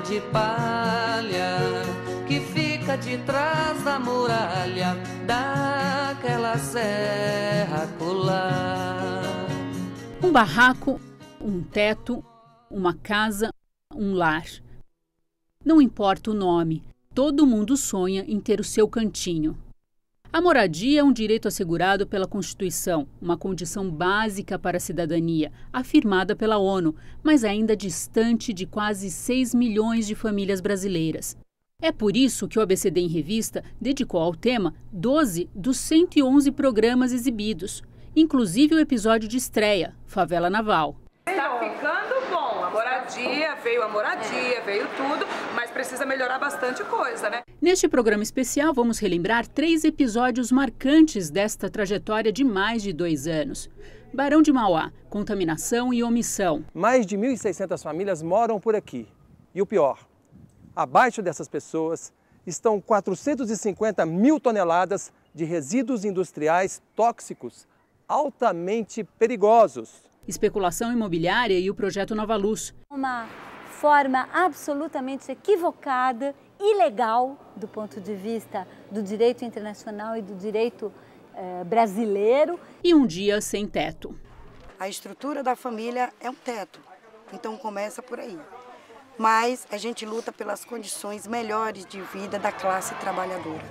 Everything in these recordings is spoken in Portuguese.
de palha que fica de trás da muralha daquela serra colar. Um barraco, um teto, uma casa, um lar. Não importa o nome, todo mundo sonha em ter o seu cantinho. A moradia é um direito assegurado pela Constituição, uma condição básica para a cidadania, afirmada pela ONU, mas ainda distante de quase 6 milhões de famílias brasileiras. É por isso que o ABCD em Revista dedicou ao tema 12 dos 111 programas exibidos, inclusive o episódio de estreia, Favela Naval. Está ficando bom, a moradia, veio tudo, mas precisa melhorar bastante coisa, né? Neste programa especial, vamos relembrar 3 episódios marcantes desta trajetória de mais de 2 anos. Barão de Mauá, contaminação e omissão. Mais de 1.600 famílias moram por aqui. E o pior, abaixo dessas pessoas estão 450 mil toneladas de resíduos industriais tóxicos altamente perigosos. Especulação imobiliária e o projeto Nova Luz. Uma forma absolutamente equivocada, ilegal do ponto de vista do direito internacional e do direito brasileiro. E um dia sem teto. A estrutura da família é um teto, então começa por aí. Mas a gente luta pelas condições melhores de vida da classe trabalhadora.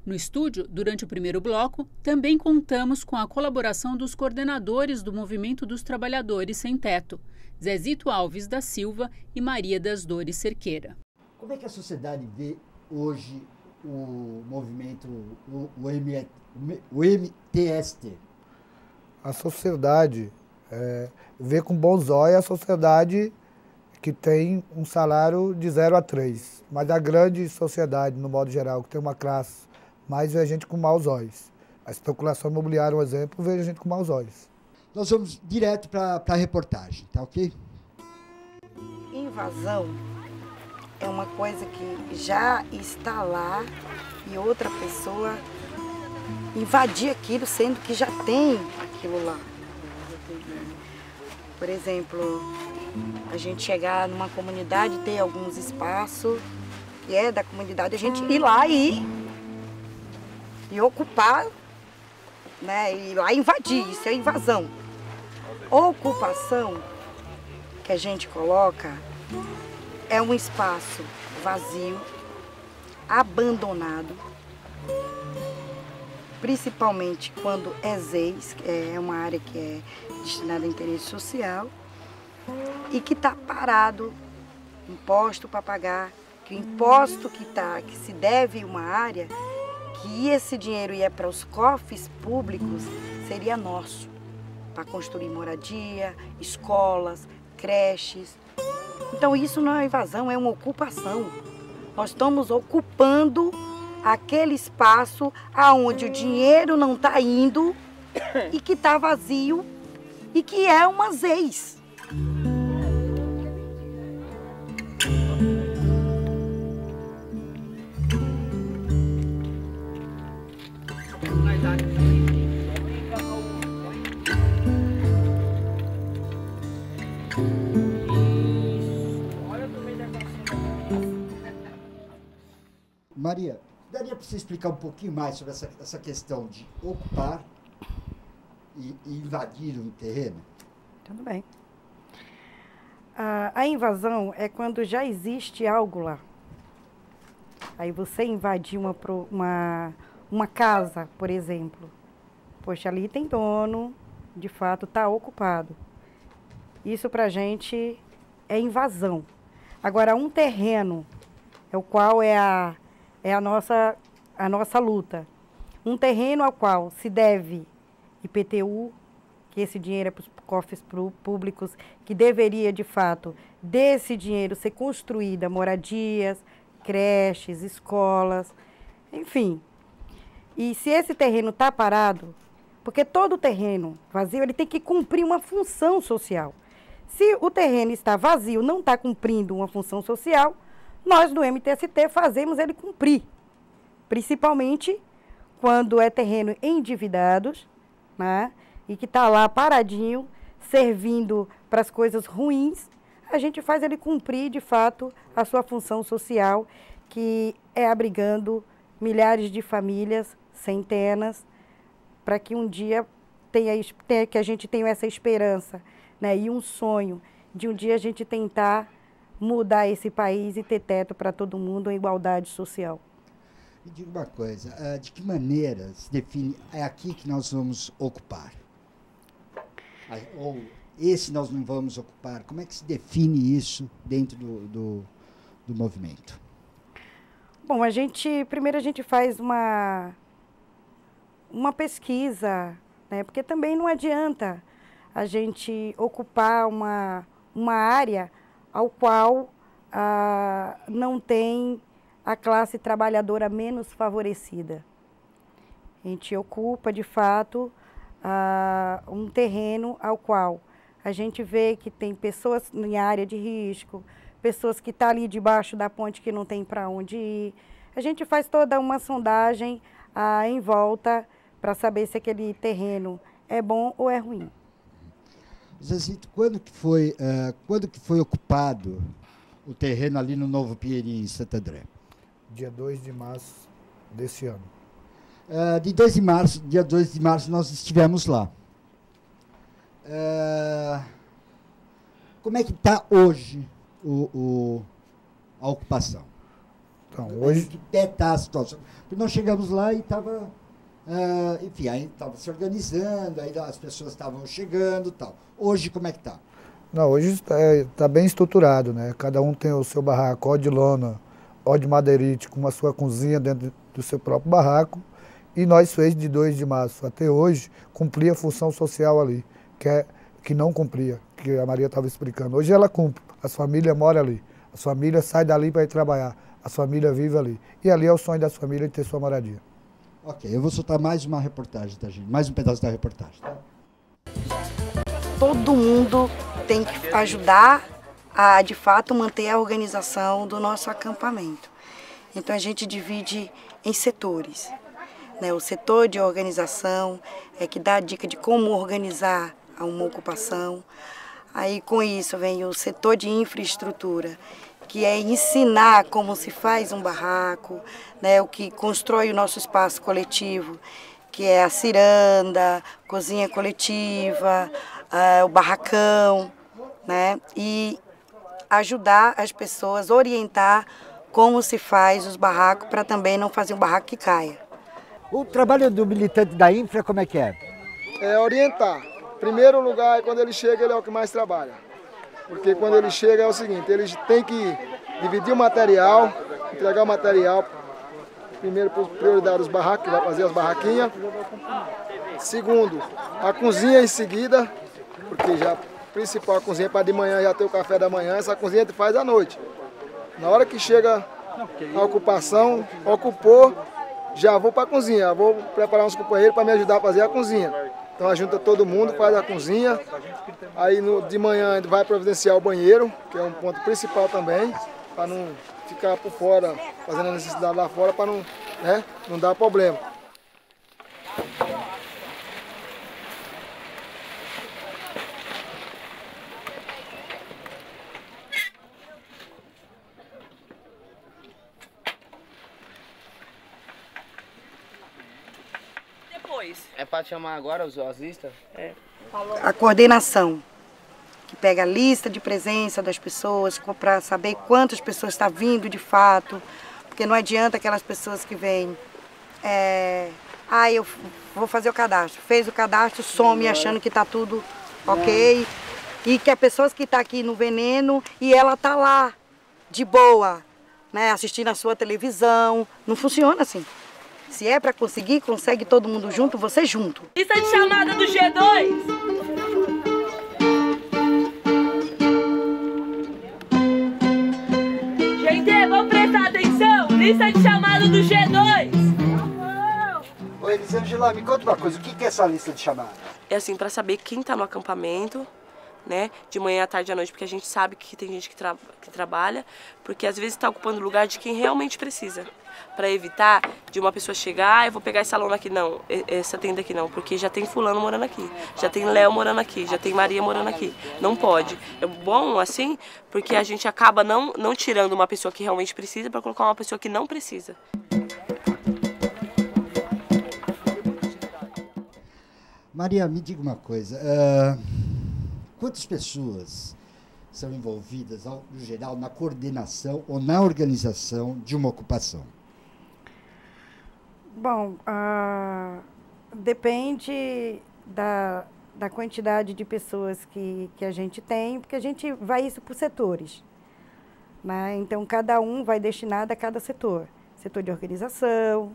No estúdio, durante o primeiro bloco, também contamos com a colaboração dos coordenadores do Movimento dos Trabalhadores Sem Teto, Zezito Alves da Silva e Maria das Dores Cerqueira. Como é que a sociedade vê hoje o movimento, o MTST? A sociedade vê com bons olhos a sociedade que tem um salário de 0 a 3. Mas a grande sociedade, no modo geral, que tem uma classe, mais vê a gente com maus olhos. A especulação imobiliária, um exemplo, vê a gente com maus olhos. Nós vamos direto para a reportagem, tá ok? Invasão é uma coisa que já está lá e outra pessoa invadir aquilo, sendo que já tem aquilo lá. Por exemplo, a gente chegar numa comunidade, ter alguns espaços que é da comunidade, a gente ir lá e ocupar, né, e lá invadir, isso é invasão. Ocupação que a gente coloca é um espaço vazio, abandonado, principalmente quando é ZEIS, que é uma área que é destinada a interesse social, e que está parado, imposto para pagar, que o imposto que se deve uma área, que esse dinheiro ia para os cofres públicos, seria nosso, para construir moradia, escolas, creches. Então isso não é invasão, é uma ocupação. Nós estamos ocupando aquele espaço aonde o dinheiro não está indo e que está vazio e que é uma ZEIS. Maria, daria para você explicar um pouquinho mais sobre essa questão de ocupar e invadir um terreno? Tudo bem. A invasão é quando já existe algo lá. Aí você invadir uma casa, por exemplo. Poxa, ali tem dono, de fato está ocupado. Isso para a gente é invasão. Agora, um terreno, é o qual é a nossa luta. Um terreno ao qual se deve IPTU, que esse dinheiro é para os cofres públicos, que deveria, de fato, desse dinheiro ser construída moradias, creches, escolas, enfim. E se esse terreno está parado, porque todo terreno vazio ele tem que cumprir uma função social. Se o terreno está vazio, não está cumprindo uma função social, nós do MTST fazemos ele cumprir, principalmente quando é terreno endividados, né, e que está lá paradinho, servindo para as coisas ruins, a gente faz ele cumprir, de fato, a sua função social, que é abrigando milhares de famílias, centenas, para que um dia que a gente tenha essa esperança, né, e um sonho de um dia a gente tentar mudar esse país e ter teto para todo mundo, a igualdade social. Me diga uma coisa, de que maneira se define, é aqui que nós vamos ocupar? Ou esse nós não vamos ocupar? Como é que se define isso dentro do movimento? Bom, primeiro a gente faz uma pesquisa, né? Porque também não adianta a gente ocupar uma área ao qual não tem a classe trabalhadora menos favorecida. A gente ocupa, de fato, um terreno ao qual a gente vê que tem pessoas em área de risco, pessoas que estão ali debaixo da ponte que não tem para onde ir. A gente faz toda uma sondagem em volta para saber se aquele terreno é bom ou é ruim. Zezito, quando que foi ocupado o terreno ali no Novo Pieri, em Santo André? Dia 2 de março desse ano. Dia 2 de março nós estivemos lá. Como é que está hoje a ocupação? Então, hoje... Que pé está a situação? Porque nós chegamos lá e estava... enfim, aí estava se organizando, aí as pessoas estavam chegando e tal. Hoje, como é que está? Não, hoje está bem estruturado, né? Cada um tem o seu barraco, ou de lona, ou de madeirite, com a sua cozinha dentro do seu próprio barraco. E nós fez de 2 de março até hoje, cumprir a função social ali, que não cumpria, que a Maria estava explicando. Hoje ela cumpre, as famílias moram ali, as famílias saem dali para ir trabalhar, as famílias vivem ali. E ali é o sonho das famílias de ter sua moradia. Ok, eu vou soltar mais uma reportagem, tá, gente? Mais um pedaço da reportagem. Tá? Todo mundo tem que ajudar a, de fato, manter a organização do nosso acampamento. Então, a gente divide em setores. Né? O setor de organização é que dá a dica de como organizar uma ocupação. Aí, com isso, vem o setor de infraestrutura, que é ensinar como se faz um barraco, né, o que constrói o nosso espaço coletivo, que é a ciranda, cozinha coletiva, o barracão, né, e ajudar as pessoas, orientar como se faz os barracos para também não fazer um barraco que caia. O trabalho do militante da infra, como é que é? É orientar. Primeiro lugar, quando ele chega, ele é o que mais trabalha. Porque quando ele chega é o seguinte, ele tem que dividir o material, entregar o material, primeiro prioridade dos barracos, que vai fazer as barraquinhas. Segundo, a cozinha em seguida, porque já principal a cozinha para de manhã já ter o café da manhã, essa cozinha a gente faz à noite. Na hora que chega a ocupação, ocupou, já vou para a cozinha, vou preparar uns companheiros para me ajudar a fazer a cozinha. Então a junta todo mundo, faz a cozinha, aí de manhã a gente vai providenciar o banheiro, que é um ponto principal também, para não ficar por fora, fazendo a necessidade lá fora, para não dar problema. É para chamar agora os listas? É. A coordenação, que pega a lista de presença das pessoas, para saber quantas pessoas estão vindo de fato, porque não adianta aquelas pessoas que vêm, eu vou fazer o cadastro, fez o cadastro, some achando que está tudo ok, e que as pessoas que estão aqui no veneno e ela está lá, de boa, né, assistindo a sua televisão, não funciona assim. Se é para conseguir, consegue todo mundo junto, você junto. Lista de chamada do G2. Gente, vamos prestar atenção. Lista de chamada do G2. Oi, Elisângela, me conta uma coisa. O que é essa lista de chamada? É assim, para saber quem está no acampamento, né? De manhã, à tarde e à noite, porque a gente sabe que tem gente que trabalha, porque às vezes está ocupando o lugar de quem realmente precisa. Para evitar de uma pessoa chegar, eu vou pegar esse salão aqui, não, essa tenda aqui não, porque já tem fulano morando aqui, já tem Léo morando aqui, já tem Maria morando aqui. Não pode. É bom assim, porque a gente acaba não tirando uma pessoa que realmente precisa para colocar uma pessoa que não precisa. Maria, me diga uma coisa. Quantas pessoas são envolvidas, no geral, na coordenação ou na organização de uma ocupação? Bom, depende da quantidade de pessoas que a gente tem, porque a gente vai isso por setores, né? Então, cada um vai destinado a cada setor. Setor de organização,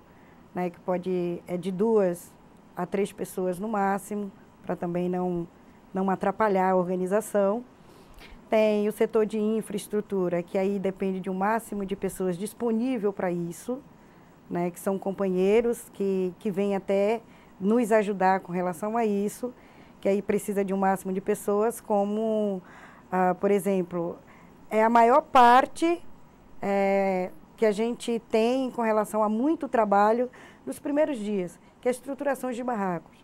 né, que é de 2 a 3 pessoas no máximo, para também não atrapalhar a organização. Tem o setor de infraestrutura, que aí depende de um máximo de pessoas disponível para isso, né, que são companheiros que vêm até nos ajudar com relação a isso, que aí precisa de um máximo de pessoas, como, por exemplo, é a maior parte que a gente tem com relação a muito trabalho nos primeiros dias, que é a estruturação de barracos,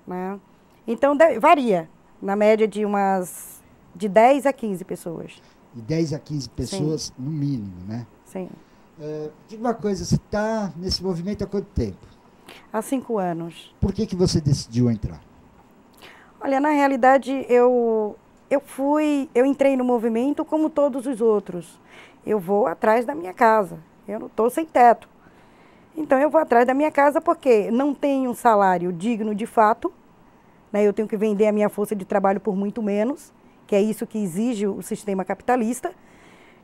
né? Então, varia, na média de 10 a 15 pessoas. De 10 a 15 pessoas, sim, no mínimo, né? Sim. Diga uma coisa, você está nesse movimento há quanto tempo? Há 5 anos. Por que você decidiu entrar? Olha, na realidade, eu entrei no movimento como todos os outros. Eu vou atrás da minha casa. Eu não estou sem teto. Então, eu vou atrás da minha casa porque não tenho um salário digno de fato, né? Eu tenho que vender a minha força de trabalho por muito menos, que é isso que exige o sistema capitalista.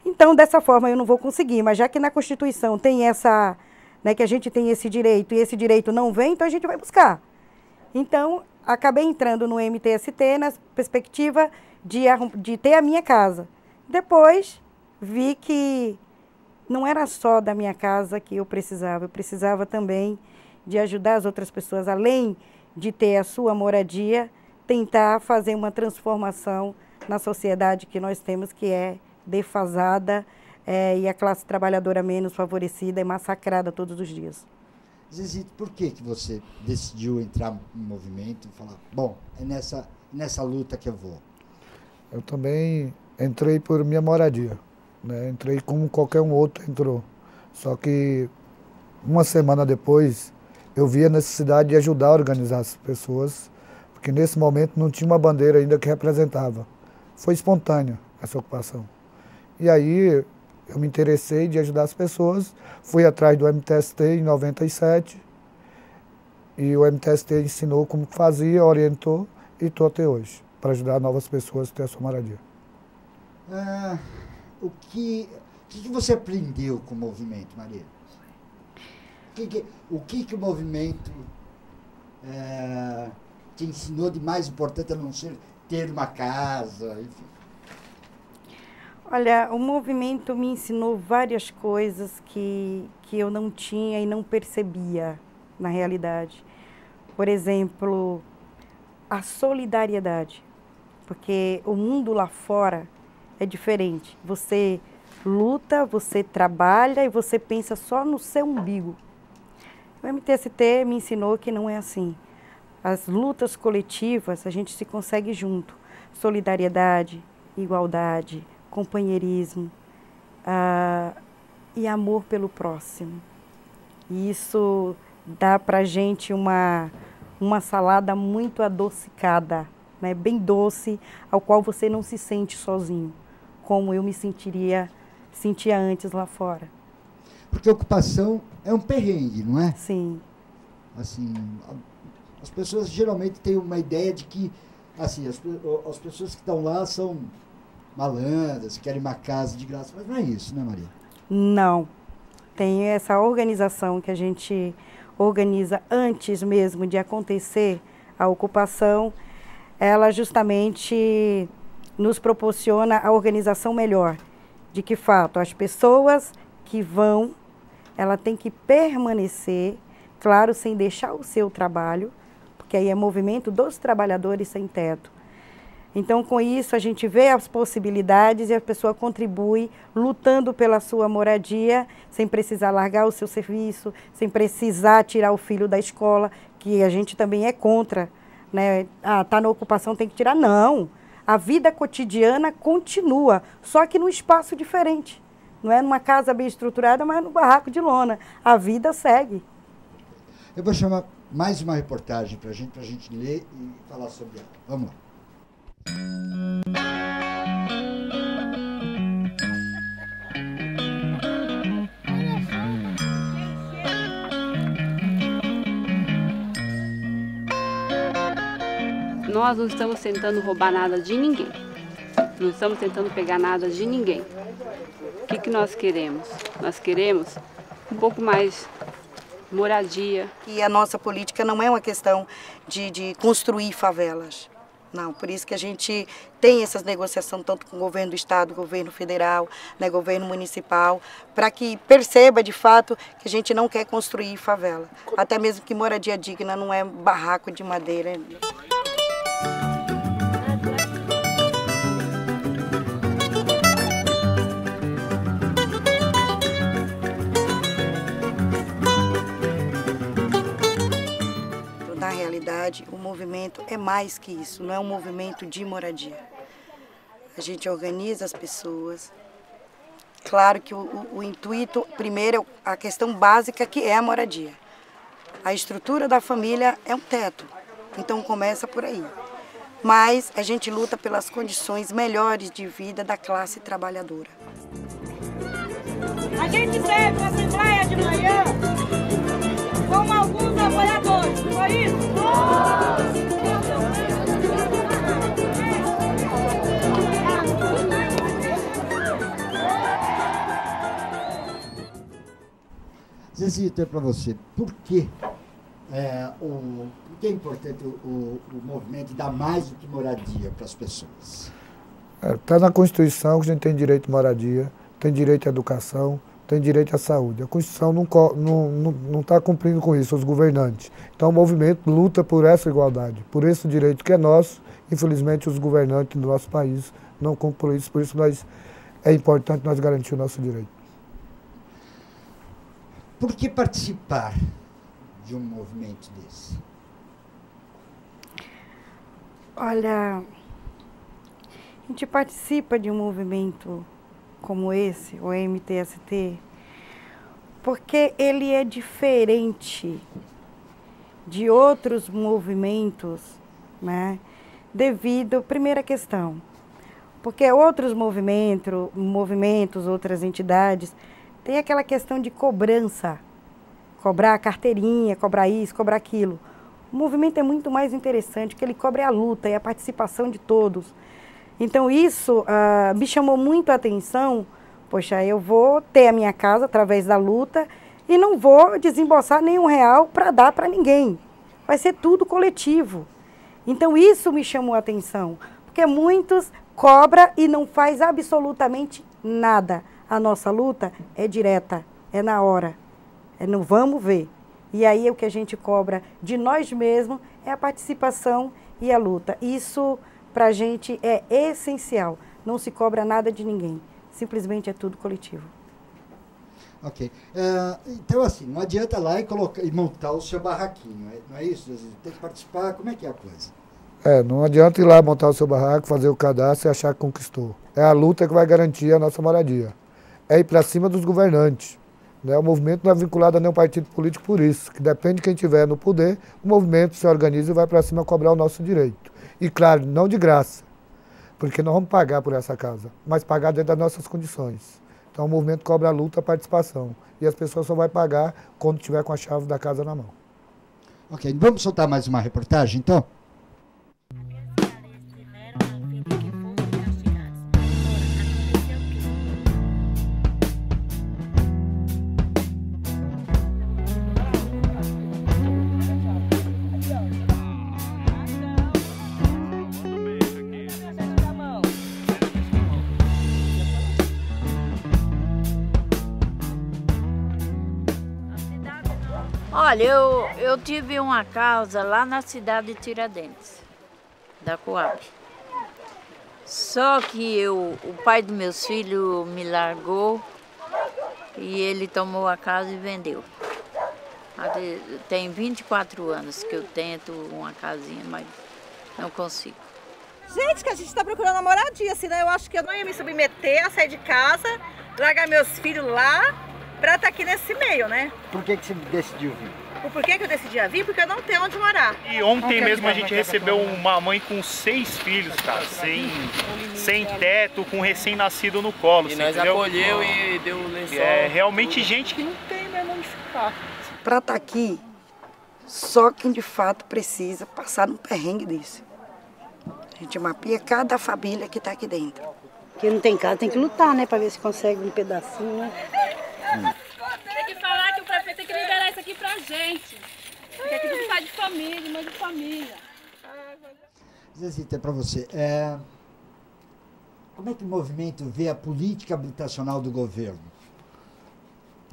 Então, dessa forma, eu não vou conseguir. Mas já que na Constituição tem essa, né, que a gente tem esse direito e esse direito não vem, então a gente vai buscar. Então, acabei entrando no MTST na perspectiva de ter a minha casa. Depois, vi que não era só da minha casa que eu precisava também de ajudar as outras pessoas, além de ter a sua moradia, tentar fazer uma transformação na sociedade que nós temos, que é defasada e a classe trabalhadora menos favorecida é massacrada todos os dias. Zezito, por que você decidiu entrar no movimento e falar, bom, é nessa luta que eu vou? Eu também entrei por minha moradia, né? Entrei como qualquer um outro entrou. Só que uma semana depois eu vi a necessidade de ajudar a organizar as pessoas, porque nesse momento não tinha uma bandeira ainda que representava. Foi espontânea essa ocupação. E aí eu me interessei de ajudar as pessoas, fui atrás do MTST em 97, e o MTST ensinou como fazia, orientou, e estou até hoje, para ajudar novas pessoas a ter a sua moradia. O que você aprendeu com o movimento, Maria? O que o movimento te ensinou de mais importante, a não ser ter uma casa, enfim? Olha, o movimento me ensinou várias coisas que eu não tinha e não percebia na realidade. Por exemplo, a solidariedade, porque o mundo lá fora é diferente. Você luta, você trabalha e você pensa só no seu umbigo. O MTST me ensinou que não é assim. As lutas coletivas a gente se consegue junto. Solidariedade, igualdade, companheirismo e amor pelo próximo. E isso dá para a gente uma salada muito adocicada, né? Bem doce, ao qual você não se sente sozinho, como eu me sentia antes lá fora. Porque a ocupação é um perrengue, não é? Sim. Assim, as pessoas geralmente têm uma ideia de que assim, as pessoas que estão lá são malandras, querem uma casa de graça, mas não é isso, né, Maria? Não. Tem essa organização que a gente organiza antes mesmo de acontecer a ocupação, ela justamente nos proporciona a organização melhor. De que fato, as pessoas que vão, ela tem que permanecer, claro, sem deixar o seu trabalho, porque aí é movimento dos trabalhadores sem teto. Então, com isso, a gente vê as possibilidades e a pessoa contribui lutando pela sua moradia, sem precisar largar o seu serviço, sem precisar tirar o filho da escola, que a gente também é contra, né? Ah, tá na ocupação, tem que tirar. Não, a vida cotidiana continua, só que num espaço diferente. Não é numa casa bem estruturada, mas no barraco de lona. A vida segue. Eu vou chamar mais uma reportagem para a gente ler e falar sobre ela. Vamos lá. Nós não estamos tentando roubar nada de ninguém. Não estamos tentando pegar nada de ninguém. O que nós queremos? Nós queremos um pouco mais moradia. E a nossa política não é uma questão de construir favelas. Não, por isso que a gente tem essas negociações tanto com o governo do estado, governo federal, né, governo municipal, para que perceba de fato que a gente não quer construir favela. Até mesmo que moradia digna não é barraco de madeira. Na realidade, o movimento é mais que isso, não é um movimento de moradia. A gente organiza as pessoas. Claro que o intuito, primeiro, é a questão básica que é a moradia. A estrutura da família é um teto, então começa por aí. Mas a gente luta pelas condições melhores de vida da classe trabalhadora. A gente teve na Assembleia de manhã com alguns apoiadores, foi isso? Zezito, é para você. Por que é importante o movimento dar mais do que moradia para as pessoas? Está na Constituição que a gente tem direito à moradia, tem direito à educação, tem direito à saúde. A Constituição não está cumprindo com isso, os governantes. Então o movimento luta por essa igualdade, por esse direito que é nosso. Infelizmente os governantes do nosso país não cumprem isso, por isso é importante nós garantir o nosso direito. Por que participar de um movimento desse? Olha, a gente participa de um movimento como esse, o MTST, porque ele é diferente de outros movimentos, né? Devido, primeira questão, porque outros movimentos, outras entidades, tem aquela questão de cobrança, cobrar a carteirinha, cobrar isso, cobrar aquilo. O movimento é muito mais interessante, porque ele cobra a luta e a participação de todos. Então isso me chamou muito a atenção. Poxa, eu vou ter a minha casa através da luta e não vou desembolsar nenhum real para dar para ninguém. Vai ser tudo coletivo. Então isso me chamou a atenção, porque muitos cobram e não faz absolutamente nada. A nossa luta é direta, é na hora, é no vamos ver. E aí o que a gente cobra de nós mesmos é a participação e a luta. Isso para a gente é essencial, não se cobra nada de ninguém, simplesmente é tudo coletivo. Ok. Então, assim, não adianta lá e montar o seu barraquinho, não é isso? Tem que participar, como é que é a coisa? Não adianta ir lá montar o seu barraco, fazer o cadastro e achar que conquistou. É a luta que vai garantir a nossa moradia. É ir para cima dos governantes. Né? O movimento não é vinculado a nenhum partido político por isso, que depende de quem estiver no poder, o movimento se organiza e vai para cima cobrar o nosso direito. E claro, não de graça, porque nós vamos pagar por essa casa, mas pagar dentro das nossas condições. Então o movimento cobra a luta, a participação. E as pessoas só vão pagar quando tiver com a chave da casa na mão. Ok, vamos soltar mais uma reportagem então? Olha, eu tive uma casa lá na cidade de Tiradentes, da Coab. Só que o pai dos meus filhos me largou e ele tomou a casa e vendeu. Tem 24 anos que eu tento uma casinha, mas não consigo. Gente, que a gente está procurando uma moradia, senão eu acho que eu não ia me submeter a sair de casa, largar meus filhos lá, para estar aqui nesse meio, né? Por que você decidiu vir? Por que eu decidi vir? Porque eu não tenho onde morar. E ontem mesmo a gente recebeu uma mãe com 6 filhos, cara, sem teto, com recém-nascido no colo. E nós acolheu e deu um lençol. É realmente gente que não tem mesmo onde ficar. Para estar aqui, só quem de fato precisa passar num perrengue desse. A gente mapeia cada família que está aqui dentro. Quem não tem casa tem que lutar, né? Para ver se consegue um pedacinho, né? Tem que falar que o prefeito tem que liberar isso aqui pra gente. Porque aqui tem que ficar de família, mãe de família. Zezita, para você, como é que o movimento vê a política habitacional do governo?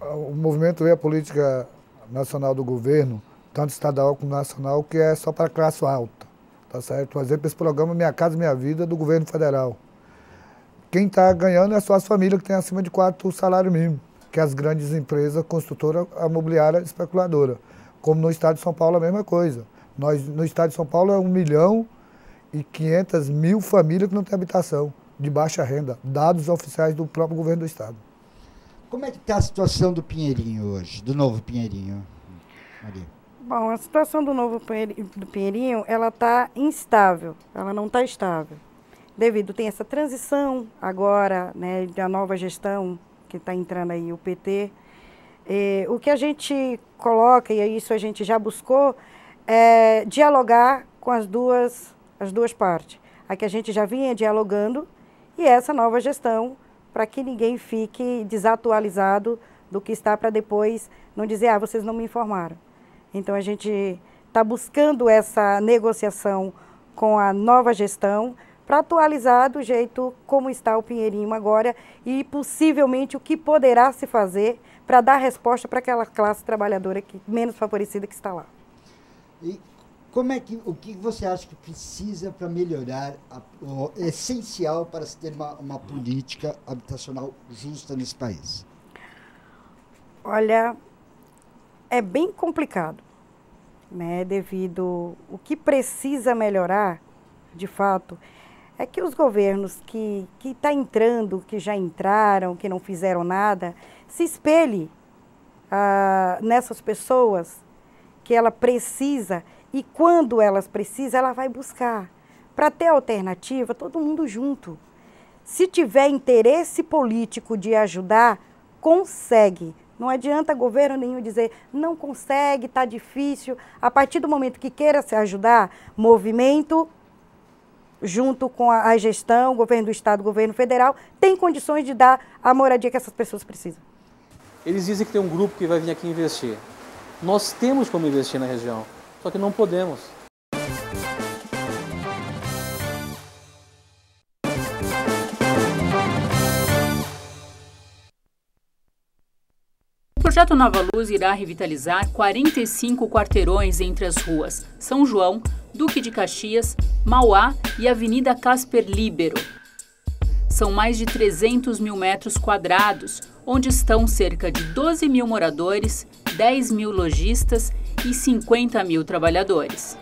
O movimento vê a política nacional do governo, tanto estadual como nacional, que é só para a classe alta. Tá certo? Por exemplo, esse programa Minha Casa Minha Vida do governo federal. Quem está ganhando é só as famílias que têm acima de 4 salários mínimos, que as grandes empresas, construtora, imobiliária, especuladora. Como no estado de São Paulo, a mesma coisa. No estado de São Paulo é 1.500.000 famílias que não têm habitação, de baixa renda, dados oficiais do próprio governo do estado. Como é que está a situação do Pinheirinho hoje, do novo Pinheirinho, Maria? Bom, a situação do novo do Pinheirinho, ela está instável, ela não está estável. Devido, tem essa transição agora, né, da nova gestão, que está entrando aí o PT. O que a gente coloca, e isso a gente já buscou, é dialogar com as duas partes. A que a gente já vinha dialogando e essa nova gestão, para que ninguém fique desatualizado do que está, para depois não dizer, vocês não me informaram. Então, a gente está buscando essa negociação com a nova gestão para atualizar do jeito como está o Pinheirinho agora e, possivelmente, o que poderá se fazer para dar resposta para aquela classe trabalhadora menos favorecida que está lá. E o que você acha que precisa para melhorar, o essencial para se ter uma política habitacional justa nesse país? Olha, é bem complicado, né? Devido o que precisa melhorar, de fato, é que os governos que estão entrando, que já entraram, que não fizeram nada, se espelhe nessas pessoas que ela precisa e quando elas precisam, ela vai buscar. Para ter alternativa, todo mundo junto. Se tiver interesse político de ajudar, consegue. Não adianta governo nenhum dizer, não consegue, está difícil. A partir do momento que queira se ajudar, movimento, junto com a gestão, governo do estado, governo federal, tem condições de dar a moradia que essas pessoas precisam. Eles dizem que tem um grupo que vai vir aqui investir. Nós temos como investir na região, só que não podemos. O projeto Nova Luz irá revitalizar 45 quarteirões entre as ruas São João, Duque de Caxias, Mauá e Avenida Casper Líbero. São mais de 300 mil metros quadrados, onde estão cerca de 12 mil moradores, 10 mil lojistas e 50 mil trabalhadores.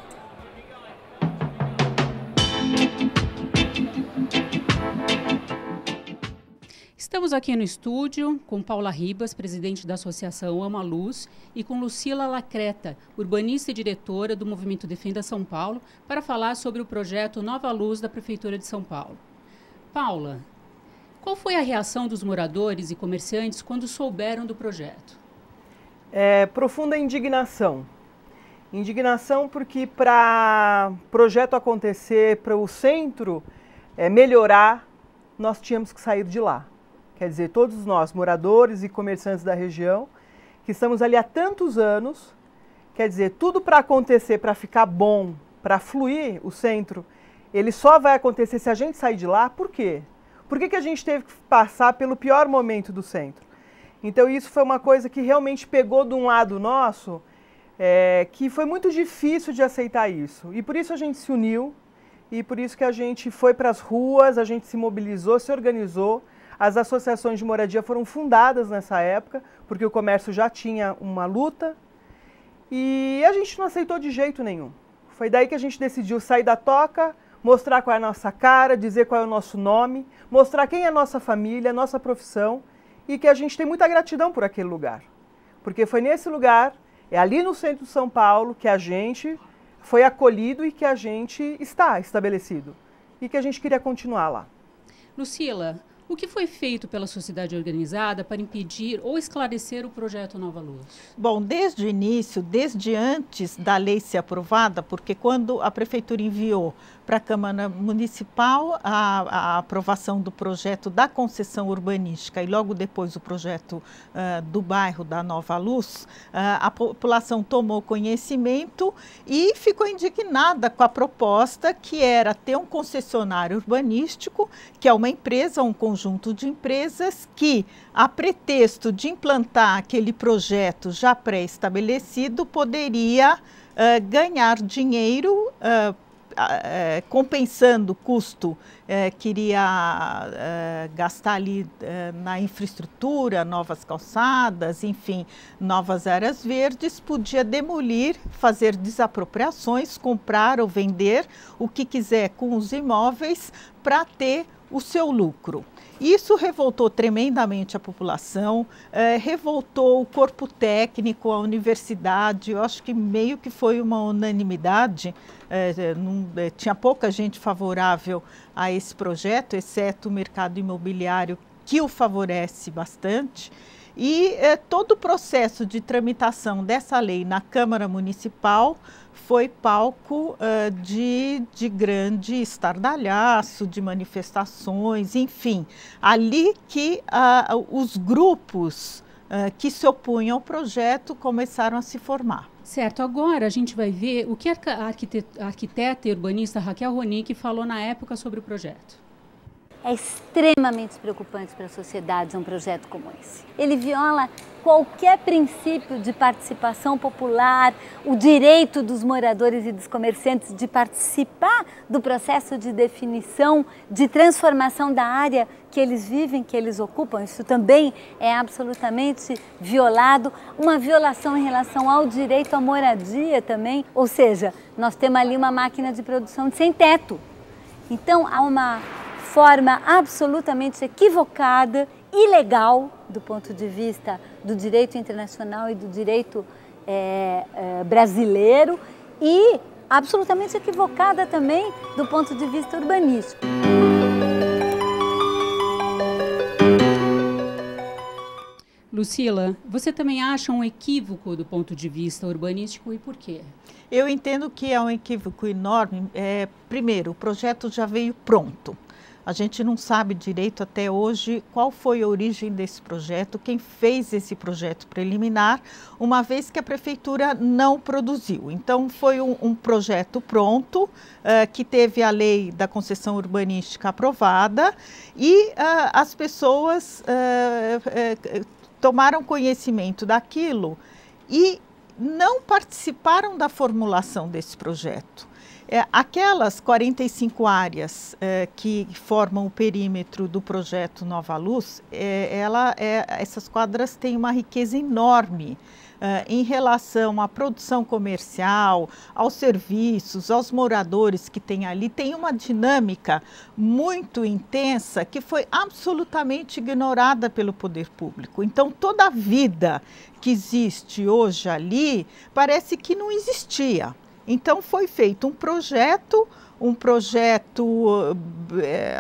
Estamos aqui no estúdio com Paula Ribas, presidente da Associação Ama Luz, e com Lucila Lacreta, urbanista e diretora do Movimento Defenda São Paulo, para falar sobre o projeto Nova Luz da Prefeitura de São Paulo. Paula, qual foi a reação dos moradores e comerciantes quando souberam do projeto? Profunda indignação. Indignação porque para o projeto acontecer, para o centro melhorar, nós tínhamos que sair de lá. Quer dizer, todos nós, moradores e comerciantes da região, que estamos ali há tantos anos, quer dizer, tudo para acontecer, para ficar bom, para fluir o centro, ele só vai acontecer se a gente sair de lá. Por quê? Por que a gente teve que passar pelo pior momento do centro? Então isso foi uma coisa que realmente pegou de um lado nosso, que foi muito difícil de aceitar isso. E por isso a gente se uniu e por isso que a gente foi para as ruas, a gente se mobilizou, se organizou. As associações de moradia foram fundadas nessa época, porque o comércio já tinha uma luta, e a gente não aceitou de jeito nenhum. Foi daí que a gente decidiu sair da toca, mostrar qual é a nossa cara, dizer qual é o nosso nome, mostrar quem é a nossa família, a nossa profissão, e que a gente tem muita gratidão por aquele lugar. Porque foi nesse lugar, é ali no centro de São Paulo, que a gente foi acolhido e que a gente está estabelecido. E que a gente queria continuar lá. Lucila, o que foi feito pela sociedade organizada para impedir ou esclarecer o projeto Nova Luz? Bom, desde o início, desde antes da lei ser aprovada, porque quando a Prefeitura enviou para a Câmara Municipal a aprovação do projeto da concessão urbanística e logo depois o projeto do bairro da Nova Luz, a população tomou conhecimento e ficou indignada com a proposta que era ter um concessionário urbanístico, que é uma empresa, um conjunto de empresas que, a pretexto de implantar aquele projeto já pré-estabelecido, poderia ganhar dinheiro compensando o custo que iria gastar ali na infraestrutura, novas calçadas, enfim, novas áreas verdes, podia demolir, fazer desapropriações, comprar ou vender o que quiser com os imóveis para ter o seu lucro. Isso revoltou tremendamente a população, revoltou o corpo técnico, a universidade. Eu acho que meio que foi uma unanimidade, tinha pouca gente favorável a esse projeto, exceto o mercado imobiliário, que o favorece bastante. E todo o processo de tramitação dessa lei na Câmara Municipal foi palco de grande estardalhaço, de manifestações, enfim. Ali que os grupos que se opunham ao projeto começaram a se formar. Certo, agora a gente vai ver o que a arquiteta e urbanista Raquel Ronick falou na época sobre o projeto. É extremamente preocupante para a sociedade um projeto como esse. Ele viola qualquer princípio de participação popular, o direito dos moradores e dos comerciantes de participar do processo de definição, de transformação da área que eles vivem, que eles ocupam. Isso também é absolutamente violado. Uma violação em relação ao direito à moradia também. Ou seja, nós temos ali uma máquina de produção de sem teto. Então, há uma forma absolutamente equivocada, ilegal, do ponto de vista do direito internacional e do direito brasileiro, e absolutamente equivocada também do ponto de vista urbanístico. Lucila, você também acha um equívoco do ponto de vista urbanístico e por quê? Eu entendo que é um equívoco enorme. Primeiro, o projeto já veio pronto. A gente não sabe direito até hoje qual foi a origem desse projeto, quem fez esse projeto preliminar, uma vez que a Prefeitura não produziu. Então, foi um projeto pronto, que teve a lei da concessão urbanística aprovada e as pessoas tomaram conhecimento daquilo e não participaram da formulação desse projeto. Aquelas 45 áreas que formam o perímetro do projeto Nova Luz, essas quadras têm uma riqueza enorme em relação à produção comercial, aos serviços, aos moradores que tem ali. Tem uma dinâmica muito intensa que foi absolutamente ignorada pelo poder público. Então, toda a vida que existe hoje ali parece que não existia. Então foi feito um projeto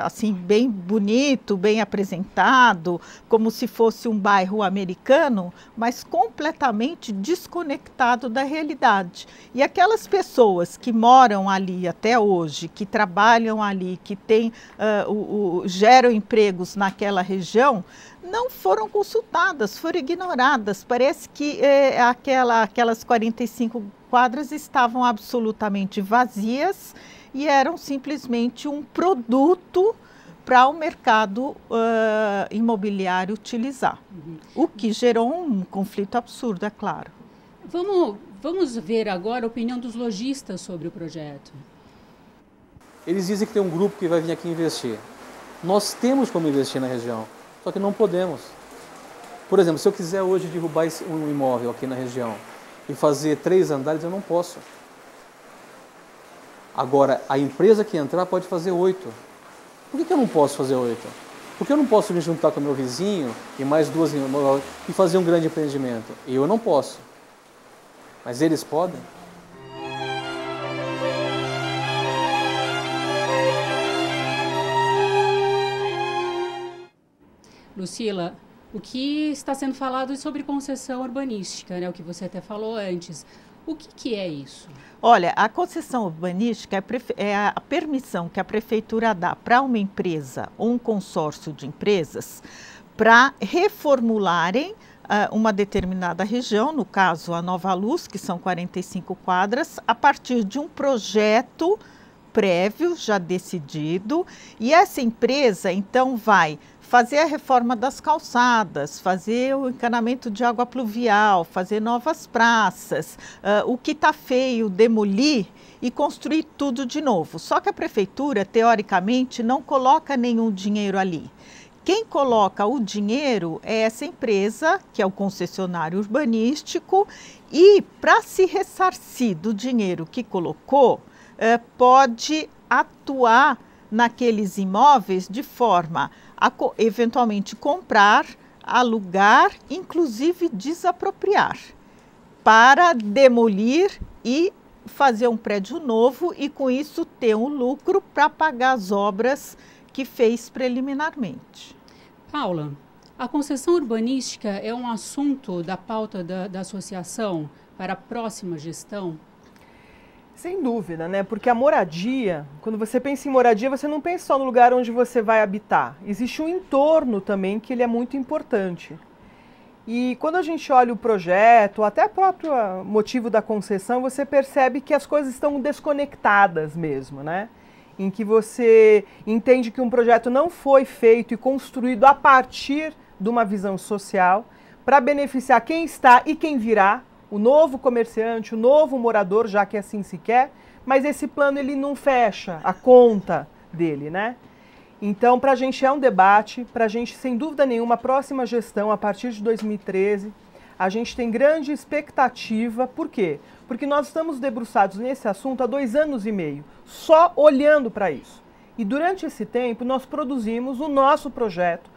assim bem bonito, bem apresentado, como se fosse um bairro americano, mas completamente desconectado da realidade. E aquelas pessoas que moram ali até hoje, que trabalham ali, que geram empregos naquela região, não foram consultadas, foram ignoradas. Parece que aquelas 45 quadras estavam absolutamente vazias e eram simplesmente um produto para o mercado imobiliário utilizar, o que gerou um conflito absurdo, é claro. Vamos ver agora a opinião dos lojistas sobre o projeto. Eles dizem que tem um grupo que vai vir aqui investir. Nós temos como investir na região, só que não podemos. Por exemplo, se eu quiser hoje derrubar um imóvel aqui na região e fazer 3 andares, eu não posso. Agora, a empresa que entrar pode fazer 8. Por que eu não posso fazer 8? Porque eu não posso me juntar com o meu vizinho e mais 2 e fazer um grande empreendimento. Eu não posso. Mas eles podem. Lucila, o que está sendo falado é sobre concessão urbanística, né? O que você até falou antes. O que é isso? Olha, a concessão urbanística é a permissão que a prefeitura dá para uma empresa ou um consórcio de empresas para reformularem uma determinada região, no caso a Nova Luz, que são 45 quadras, a partir de um projeto prévio, já decidido, e essa empresa então vai fazer a reforma das calçadas, fazer o encanamento de água pluvial, fazer novas praças, o que está feio, demolir e construir tudo de novo. Só que a prefeitura, teoricamente, não coloca nenhum dinheiro ali. Quem coloca o dinheiro é essa empresa, que é o concessionário urbanístico, e para se ressarcir do dinheiro que colocou, pode atuar naqueles imóveis de forma a eventualmente comprar, alugar, inclusive desapropriar, para demolir e fazer um prédio novo e com isso ter um lucro para pagar as obras que fez preliminarmente. Paula, a concessão urbanística é um assunto da pauta da associação para a próxima gestão? Sem dúvida, né? Porque a moradia, quando você pensa em moradia, você não pensa só no lugar onde você vai habitar. Existe um entorno também que ele é muito importante. E quando a gente olha o projeto, até o próprio motivo da concessão, você percebe que as coisas estão desconectadas mesmo, né? Em que você entende que um projeto não foi feito e construído a partir de uma visão social para beneficiar quem está e quem virá, o novo comerciante, o novo morador, já que assim se quer, mas esse plano ele não fecha a conta dele, né? Então, para a gente é um debate, para a gente, sem dúvida nenhuma, a próxima gestão, a partir de 2013, a gente tem grande expectativa. Por quê? Porque nós estamos debruçados nesse assunto há 2 anos e meio, só olhando para isso. E durante esse tempo, nós produzimos o nosso projeto.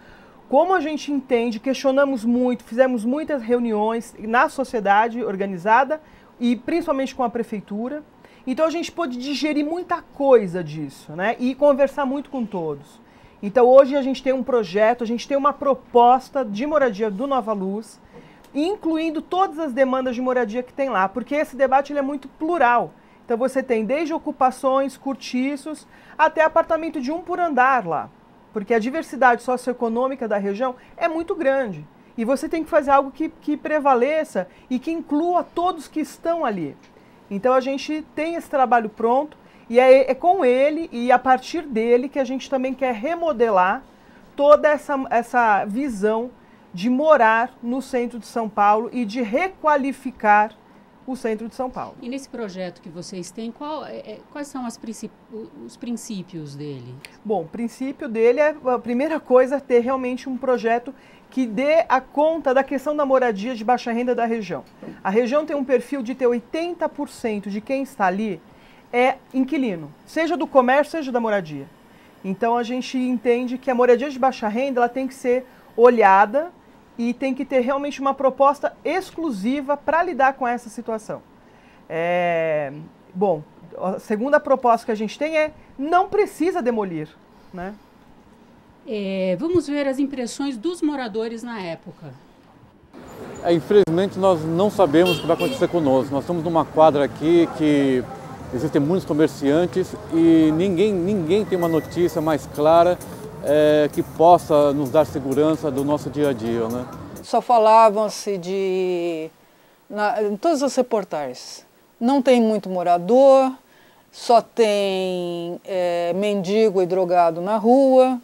Como a gente entende, questionamos muito, fizemos muitas reuniões na sociedade organizada e principalmente com a prefeitura. Então a gente pôde digerir muita coisa disso, né? E conversar muito com todos. Então hoje a gente tem um projeto, a gente tem uma proposta de moradia do Nova Luz, incluindo todas as demandas de moradia que tem lá, porque esse debate ele é muito plural. Então você tem desde ocupações, cortiços, até apartamento de 1 por andar lá. Porque a diversidade socioeconômica da região é muito grande. E você tem que fazer algo que prevaleça e que inclua todos que estão ali. Então a gente tem esse trabalho pronto e é com ele e a partir dele que a gente também quer remodelar toda essa visão de morar no centro de São Paulo e de requalificar o centro de São Paulo. E nesse projeto que vocês têm, quais são os princípios dele? Bom, o princípio dele é, a primeira coisa, ter realmente um projeto que dê a conta da questão da moradia de baixa renda da região. A região tem um perfil de ter 80% de quem está ali é inquilino, seja do comércio, seja da moradia. Então a gente entende que a moradia de baixa renda ela tem que ser olhada e tem que ter realmente uma proposta exclusiva para lidar com essa situação. Bom, a segunda proposta que a gente tem é não precisa demolir, né? Vamos ver as impressões dos moradores na época. Infelizmente nós não sabemos o que vai acontecer conosco. Nós estamos numa quadra aqui que existem muitos comerciantes e ninguém tem uma notícia mais clara que possa nos dar segurança do nosso dia a dia, né? Só falavam-se em todas as reportagens, não tem muito morador, só tem mendigo e drogado na rua,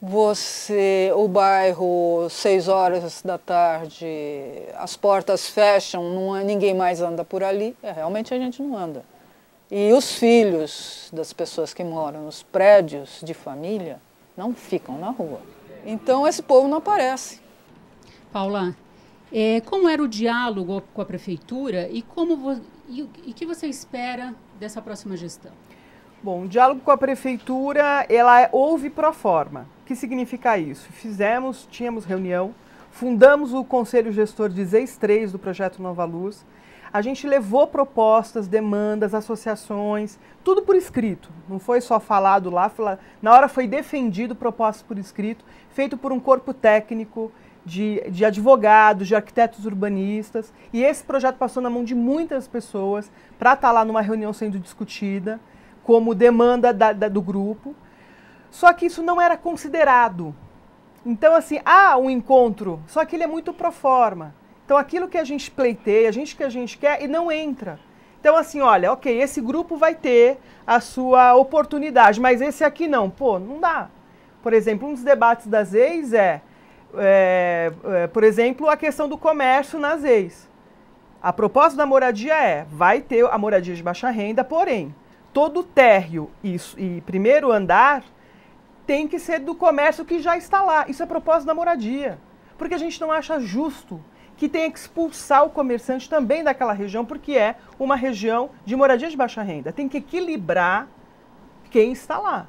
o bairro, 6 horas da tarde, as portas fecham, ninguém mais anda por ali, realmente a gente não anda. E os filhos das pessoas que moram nos prédios de família não ficam na rua. Então esse povo não aparece. Paula, como era o diálogo com a prefeitura e o que você espera dessa próxima gestão? Bom, o diálogo com a prefeitura, ela houve pro forma. O que significa isso? Tínhamos reunião, fundamos o Conselho Gestor de ZEIS 3 do Projeto Nova Luz. A gente levou propostas, demandas, associações, tudo por escrito. Não foi só falado lá, na hora foi defendido propostas por escrito, feito por um corpo técnico de advogados, de arquitetos urbanistas. E esse projeto passou na mão de muitas pessoas para estar lá numa reunião sendo discutida, como demanda do grupo. Só que isso não era considerado. Então, assim, há um encontro, só que ele é muito pro forma. Então, aquilo que a gente pleiteia, que a gente quer, e não entra. Então, assim, olha, ok, esse grupo vai ter a sua oportunidade, mas esse aqui não. Pô, não dá. Por exemplo, um dos debates das ZEIS por exemplo, a questão do comércio nas ZEIS. A proposta da moradia vai ter a moradia de baixa renda, porém, todo o térreo e primeiro andar tem que ser do comércio que já está lá. Isso é a proposta da moradia. Porque a gente não acha justo que tenha que expulsar o comerciante também daquela região, porque é uma região de moradia de baixa renda. Tem que equilibrar quem está lá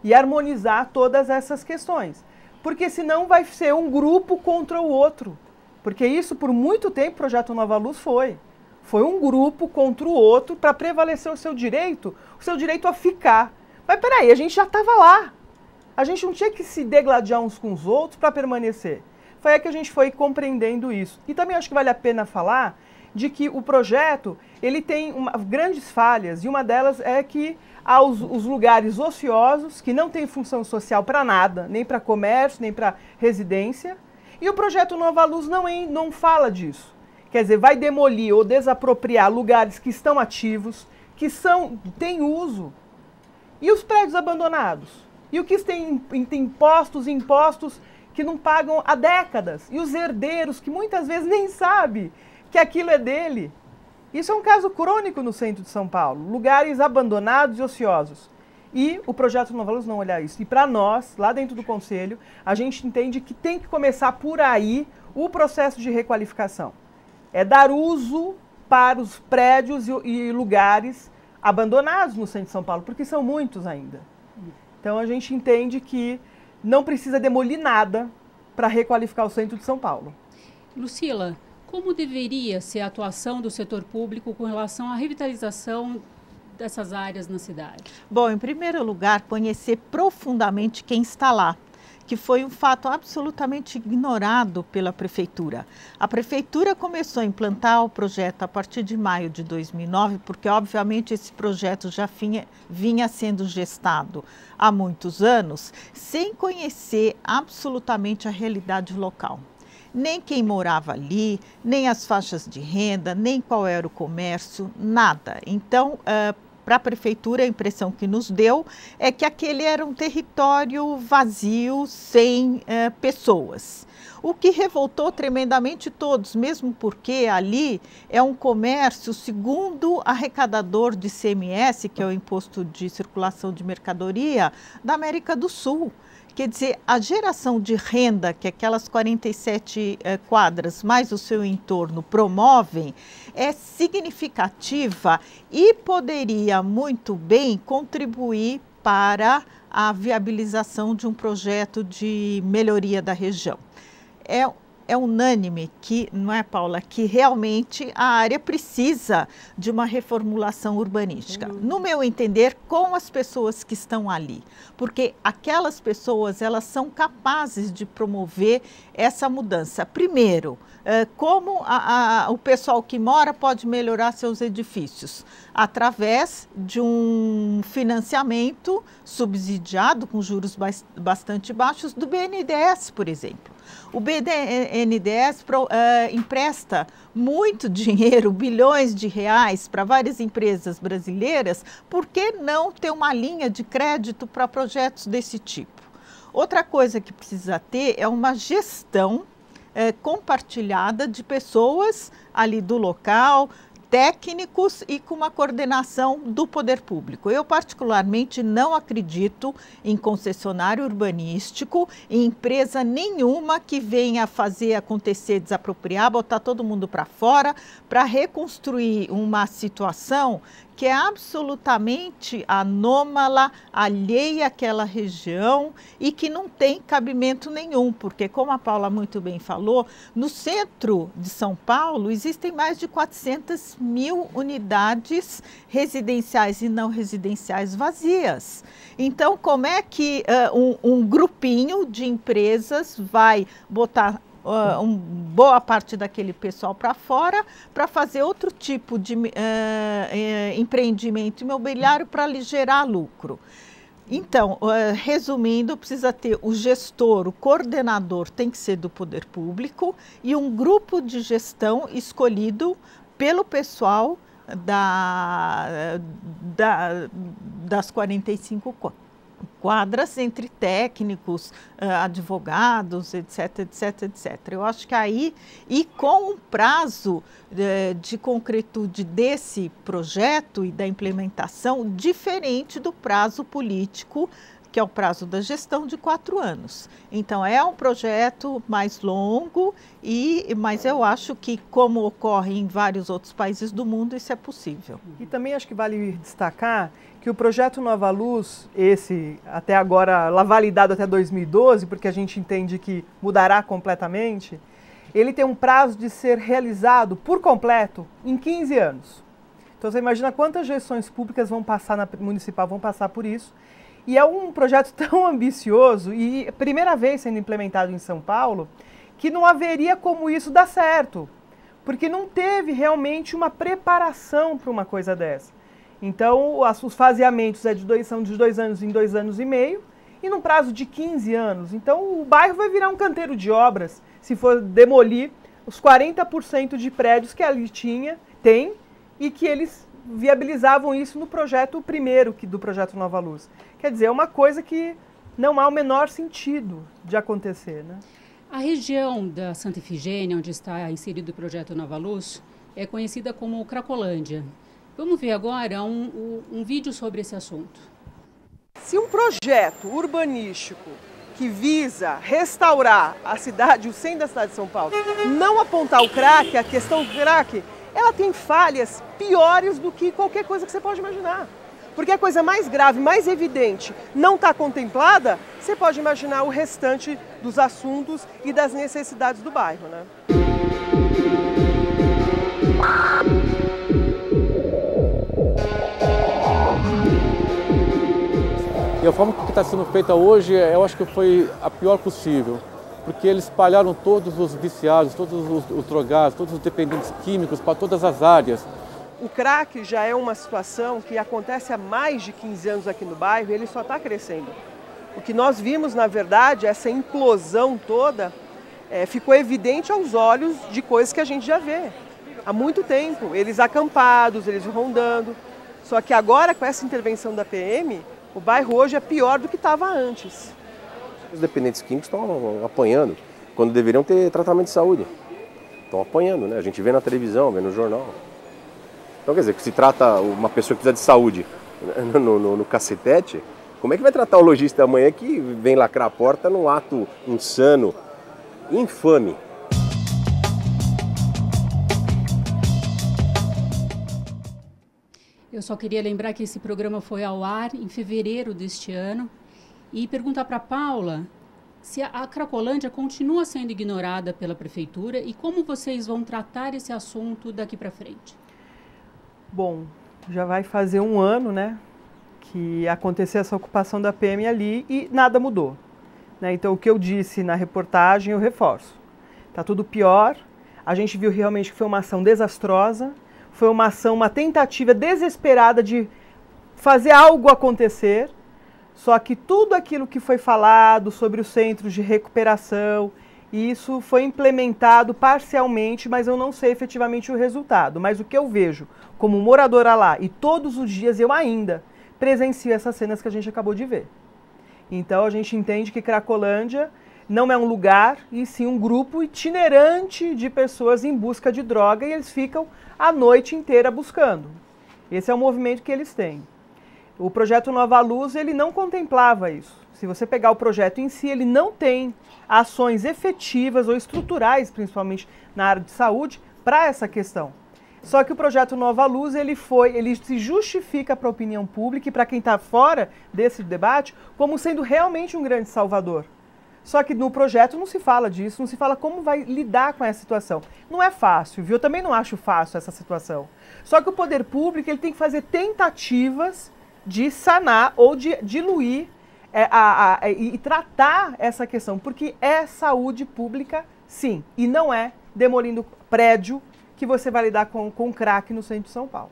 e harmonizar todas essas questões. Porque senão vai ser um grupo contra o outro. Porque isso, por muito tempo, o Projeto Nova Luz foi. Foi um grupo contra o outro para prevalecer o seu direito a ficar. Mas peraí, a gente já estava lá. A gente não tinha que se degladiar uns com os outros para permanecer. Foi aí que a gente foi compreendendo isso. E também acho que vale a pena falar de que o projeto ele tem grandes falhas, e uma delas é que há os lugares ociosos, que não têm função social para nada, nem para comércio, nem para residência, e o projeto Nova Luz não fala disso. Quer dizer, vai demolir ou desapropriar lugares que estão ativos, que têm uso. E os prédios abandonados? E o que tem impostos que não pagam há décadas? E os herdeiros, que muitas vezes nem sabem que aquilo é dele? Isso é um caso crônico no centro de São Paulo. Lugares abandonados e ociosos. E o projeto Nova Luz não olha isso. E para nós, lá dentro do Conselho, a gente entende que tem que começar por aí o processo de requalificação. É dar uso para os prédios e lugares abandonados no centro de São Paulo, porque são muitos ainda. Então a gente entende que não precisa demolir nada para requalificar o centro de São Paulo. Lucila, como deveria ser a atuação do setor público com relação à revitalização dessas áreas na cidade? Bom, em primeiro lugar, conhecer profundamente quem está lá, que foi um fato absolutamente ignorado pela prefeitura. A prefeitura começou a implantar o projeto a partir de maio de 2009, porque obviamente esse projeto já vinha sendo gestado há muitos anos, sem conhecer absolutamente a realidade local. Nem quem morava ali, nem as faixas de renda, nem qual era o comércio, nada. Então, para a prefeitura, a impressão que nos deu é que aquele era um território vazio, sem pessoas. O que revoltou tremendamente todos, mesmo porque ali é um comércio, segundo arrecadador de ICMS, que é o Imposto de Circulação de Mercadoria, da América do Sul. Quer dizer, a geração de renda que aquelas 47 quadras mais o seu entorno promovem é significativa e poderia muito bem contribuir para a viabilização de um projeto de melhoria da região. É unânime que, não é, Paula, que realmente a área precisa de uma reformulação urbanística. No meu entender, com as pessoas que estão ali, porque aquelas pessoas, elas são capazes de promover essa mudança. Primeiro, como o pessoal que mora pode melhorar seus edifícios? Através de um financiamento subsidiado, com juros bastante baixos, do BNDES, por exemplo. O BNDES empresta muito dinheiro, bilhões de reais, para várias empresas brasileiras. Por que não ter uma linha de crédito para projetos desse tipo? Outra coisa que precisa ter é uma gestão compartilhada de pessoas ali do local, técnicos e com uma coordenação do poder público. Eu, particularmente, não acredito em concessionário urbanístico, em empresa nenhuma que venha fazer acontecer, desapropriar, botar todo mundo para fora, para reconstruir uma situação que é absolutamente anômala, alheia àquela região e que não tem cabimento nenhum, porque, como a Paula muito bem falou, no centro de São Paulo existem mais de 400 mil unidades residenciais e não residenciais vazias. Então, como é que um grupinho de empresas vai botar boa parte daquele pessoal para fora para fazer outro tipo de empreendimento imobiliário para lhe gerar lucro? Então, resumindo, precisa ter o gestor, o coordenador tem que ser do poder público e um grupo de gestão escolhido pelo pessoal das 45 quadras, entre técnicos, advogados, etc, etc, etc. Eu acho que aí, e com um prazo de concretude desse projeto e da implementação diferente do prazo político, que é o prazo da gestão de 4 anos. Então, é um projeto mais longo, mas eu acho que, como ocorre em vários outros países do mundo, isso é possível. E também acho que vale destacar que o projeto Nova Luz, esse até agora lá validado até 2012, porque a gente entende que mudará completamente, ele tem um prazo de ser realizado por completo em 15 anos. Então, você imagina quantas gestões públicas vão passar municipal vão passar por isso. E é um projeto tão ambicioso e primeira vez sendo implementado em São Paulo, que não haveria como isso dar certo, porque não teve realmente uma preparação para uma coisa dessa. Então, os faseamentos são de 2 anos em 2 anos e meio, e num prazo de 15 anos. Então, o bairro vai virar um canteiro de obras, se for demolir os 40% de prédios que ali tem, e que eles viabilizavam isso no projeto primeiro do projeto Nova Luz. Quer dizer, é uma coisa que não há o menor sentido de acontecer, né? A região da Santa Efigênia, onde está inserido o projeto Nova Luz, é conhecida como Cracolândia. Vamos ver agora um vídeo sobre esse assunto. Se um projeto urbanístico que visa restaurar a cidade, o centro da cidade de São Paulo, não apontar o crack, a questão do crack, ela tem falhas piores do que qualquer coisa que você pode imaginar. Porque a coisa mais grave, mais evidente, não está contemplada, você pode imaginar o restante dos assuntos e das necessidades do bairro, né? E a forma que está sendo feita hoje, eu acho que foi a pior possível, porque eles espalharam todos os viciados, todos os drogados, todos os dependentes químicos para todas as áreas. O crack já é uma situação que acontece há mais de 15 anos aqui no bairro e ele só está crescendo. O que nós vimos, na verdade, essa implosão toda, ficou evidente aos olhos de coisas que a gente já vê há muito tempo. Eles acampados, eles rondando. Só que agora, com essa intervenção da PM, o bairro hoje é pior do que estava antes. Os dependentes químicos estão apanhando, quando deveriam ter tratamento de saúde. Estão apanhando, né? A gente vê na televisão, vê no jornal. Então, quer dizer, que se trata uma pessoa que precisa de saúde no cacetete, como é que vai tratar o lojista amanhã que vem lacrar a porta num ato insano, infame? Eu só queria lembrar que esse programa foi ao ar em fevereiro deste ano e perguntar para a Paula se a Cracolândia continua sendo ignorada pela Prefeitura e como vocês vão tratar esse assunto daqui para frente. Bom, já vai fazer 1 ano, né, que aconteceu essa ocupação da PM ali e nada mudou. Né? Então, o que eu disse na reportagem, eu reforço. Está tudo pior, a gente viu realmente que foi uma ação desastrosa, foi uma ação, uma tentativa desesperada de fazer algo acontecer, só que tudo aquilo que foi falado sobre os centros de recuperação, isso foi implementado parcialmente, mas eu não sei efetivamente o resultado. Mas o que eu vejo como moradora lá, e todos os dias eu ainda presencio essas cenas que a gente acabou de ver. Então a gente entende que Cracolândia não é um lugar, e sim um grupo itinerante de pessoas em busca de droga, e eles ficam a noite inteira buscando. Esse é o movimento que eles têm. O projeto Nova Luz, ele não contemplava isso. Se você pegar o projeto em si, ele não tem ações efetivas ou estruturais, principalmente na área de saúde, para essa questão. Só que o projeto Nova Luz, ele se justifica para a opinião pública e para quem está fora desse debate como sendo realmente um grande salvador. Só que no projeto não se fala disso, não se fala como vai lidar com essa situação. Não é fácil, viu? Eu também não acho fácil essa situação. Só que o poder público, ele tem que fazer tentativas de sanar ou de diluir e tratar essa questão, porque é saúde pública, sim, e não é demolindo prédio que você vai lidar com crack no centro de São Paulo.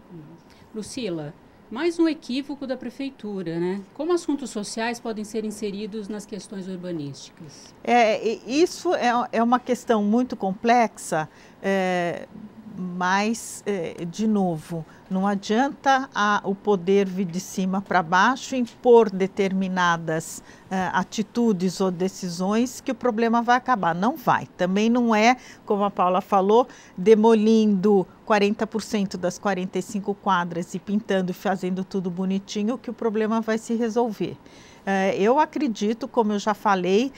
Lucila, mais um equívoco da prefeitura, né? Como assuntos sociais podem ser inseridos nas questões urbanísticas? Isso é uma questão muito complexa, mas, de novo, não adianta o poder vir de cima para baixo, impor determinadas atitudes ou decisões que o problema vai acabar. Não vai. Também não é, como a Paula falou, demolindo 40% das 45 quadras e pintando e fazendo tudo bonitinho que o problema vai se resolver. Eu acredito, como eu já falei,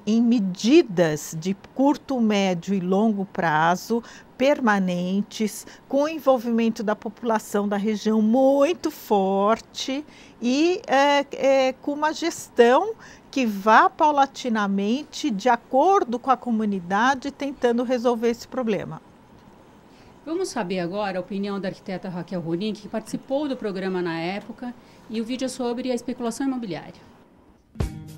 em medidas de curto, médio e longo prazo, permanentes, com o envolvimento da população da região muito forte e com uma gestão que vá paulatinamente, de acordo com a comunidade, tentando resolver esse problema. Vamos saber agora a opinião da arquiteta Raquel Rolim, que participou do programa na época, e o vídeo é sobre a especulação imobiliária.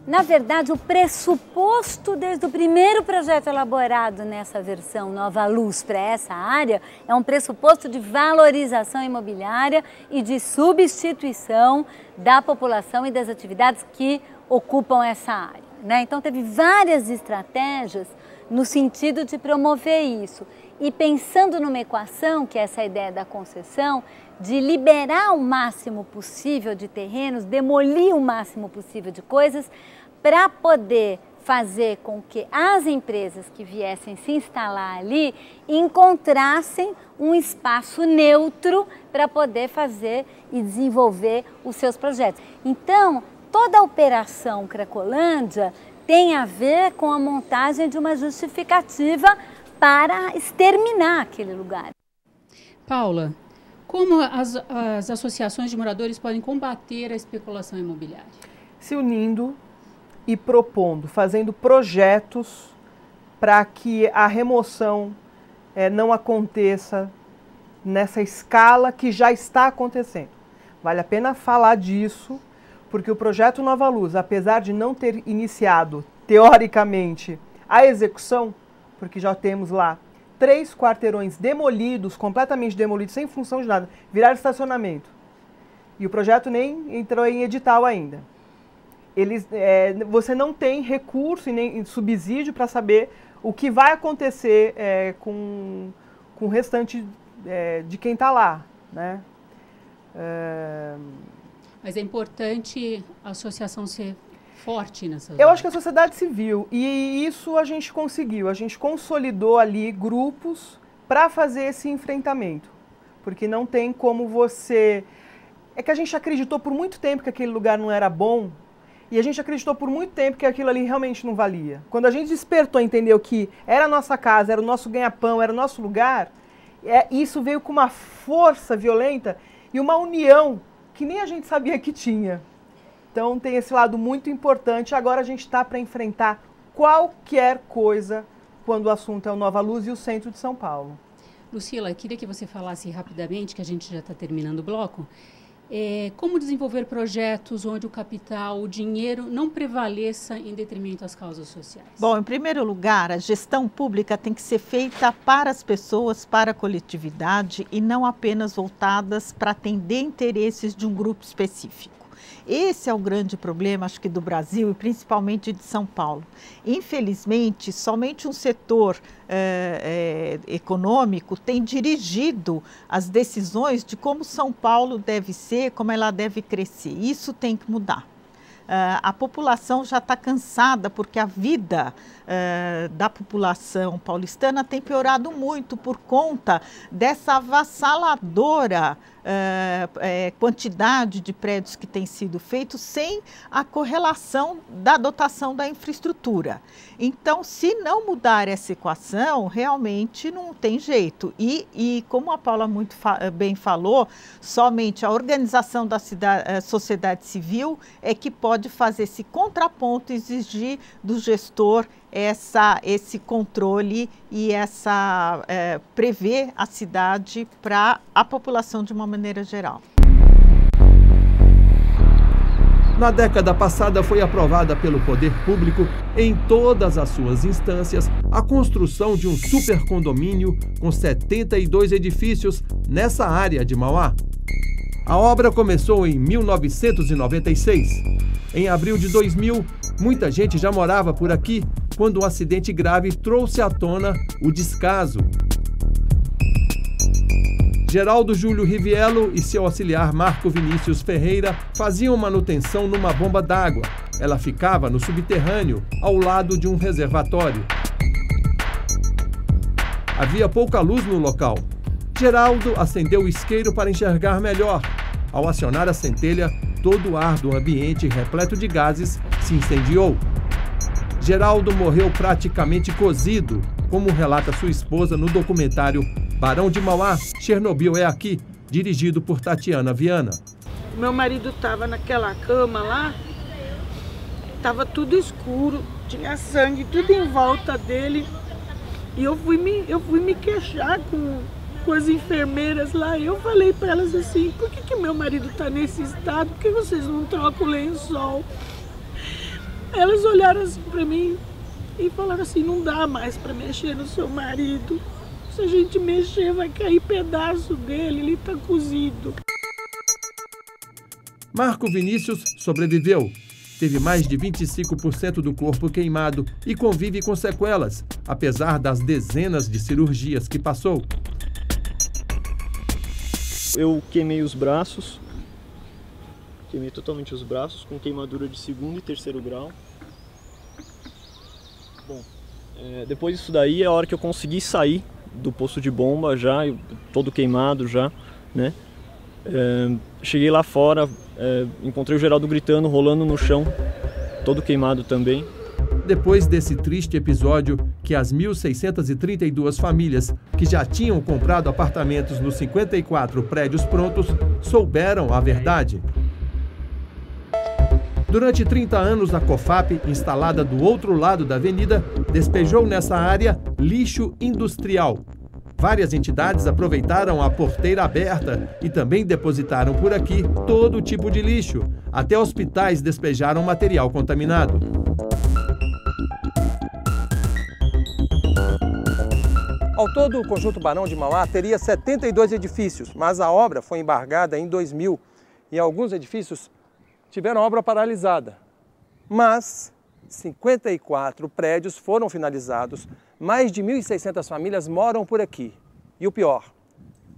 Na verdade, o pressuposto desde o primeiro projeto elaborado nessa versão Nova Luz para essa área é um pressuposto de valorização imobiliária e de substituição da população e das atividades que ocupam essa área, né? Então, teve várias estratégias no sentido de promover isso. E pensando numa equação, que é essa ideia da concessão, de liberar o máximo possível de terrenos, demolir o máximo possível de coisas, para poder fazer com que as empresas que viessem se instalar ali encontrassem um espaço neutro para poder fazer e desenvolver os seus projetos. Então, toda a operação Cracolândia tem a ver com a montagem de uma justificativa para exterminar aquele lugar. Paula, como as associações de moradores podem combater a especulação imobiliária? Se unindo e propondo, fazendo projetos para que a remoção não aconteça nessa escala que já está acontecendo. Vale a pena falar disso, porque o projeto Nova Luz, apesar de não ter iniciado, teoricamente, a execução, porque já temos lá 3 quarteirões demolidos, completamente demolidos, sem função de nada, viraram estacionamento. E o projeto nem entrou em edital ainda. Você não tem recurso e nem subsídio para saber o que vai acontecer com o restante de quem está lá, né? Mas é importante a associação ser forte nessa Eu acho que a sociedade civil, e isso a gente conseguiu, a gente consolidou ali grupos para fazer esse enfrentamento, porque não tem como você... É que a gente acreditou por muito tempo que aquele lugar não era bom, e a gente acreditou por muito tempo que aquilo ali realmente não valia. Quando a gente despertou e entendeu que era a nossa casa, era o nosso ganha-pão, era o nosso lugar, isso veio com uma força violenta e uma união que nem a gente sabia que tinha. Então tem esse lado muito importante. Agora a gente está para enfrentar qualquer coisa quando o assunto é o Nova Luz e o centro de São Paulo. Lucila, queria que você falasse rapidamente, que a gente já está terminando o bloco, como desenvolver projetos onde o capital, o dinheiro, não prevaleça em detrimento às causas sociais? Bom, em primeiro lugar, a gestão pública tem que ser feita para as pessoas, para a coletividade e não apenas voltadas para atender interesses de um grupo específico. Esse é o grande problema, acho que do Brasil e principalmente de São Paulo. Infelizmente, somente um setor econômico tem dirigido as decisões de como São Paulo deve ser, como ela deve crescer. Isso tem que mudar. a população já está cansada, porque a vida da população paulistana tem piorado muito por conta dessa avassaladora quantidade de prédios que tem sido feitos sem a correlação da dotação da infraestrutura. Então, se não mudar essa equação, realmente não tem jeito. E como a Paula muito bem falou, somente a organização da sociedade civil é que pode fazer esse contraponto e exigir do gestor esse controle e prever a cidade para a população de uma maneira geral. Na década passada foi aprovada pelo poder público, em todas as suas instâncias, a construção de um supercondomínio com 72 edifícios nessa área de Mauá. A obra começou em 1996. Em abril de 2000, muita gente já morava por aqui quando um acidente grave trouxe à tona o descaso. Geraldo Júlio Riviello e seu auxiliar Marco Vinícius Ferreira faziam manutenção numa bomba d'água. Ela ficava no subterrâneo, ao lado de um reservatório. Havia pouca luz no local. Geraldo acendeu o isqueiro para enxergar melhor. Ao acionar a centelha, todo o ar do ambiente repleto de gases se incendiou. Geraldo morreu praticamente cozido, como relata sua esposa no documentário Barão de Mauá, Chernobyl é aqui, dirigido por Tatiana Viana. Meu marido estava naquela cama lá, estava tudo escuro, tinha sangue tudo em volta dele. E eu fui me queixar com as enfermeiras lá. E eu falei para elas assim, por que meu marido está nesse estado? Por que vocês não trocam o lençol? Elas olharam assim para mim e falaram assim, não dá mais para mexer no seu marido. Se a gente mexer, vai cair pedaço dele, ele está cozido. Marco Vinícius sobreviveu. Teve mais de 25% do corpo queimado e convive com sequelas, apesar das dezenas de cirurgias que passou. Eu queimei os braços, queimei totalmente os braços, com queimadura de 2º e 3º grau. Bom, depois disso daí é a hora que eu consegui sair do poço de bomba já, todo queimado já, né? Cheguei lá fora, encontrei o Geraldo gritando, rolando no chão, todo queimado também. Depois desse triste episódio, que as 1.632 famílias que já tinham comprado apartamentos nos 54 prédios prontos souberam a verdade. Durante 30 anos, a COFAP, instalada do outro lado da avenida, despejou nessa área lixo industrial. Várias entidades aproveitaram a porteira aberta e também depositaram por aqui todo tipo de lixo. Até hospitais despejaram material contaminado. Ao todo, o Conjunto Barão de Mauá teria 72 edifícios, mas a obra foi embargada em 2000 e alguns edifícios tiveram a obra paralisada. Mas 54 prédios foram finalizados, mais de 1.600 famílias moram por aqui. E o pior,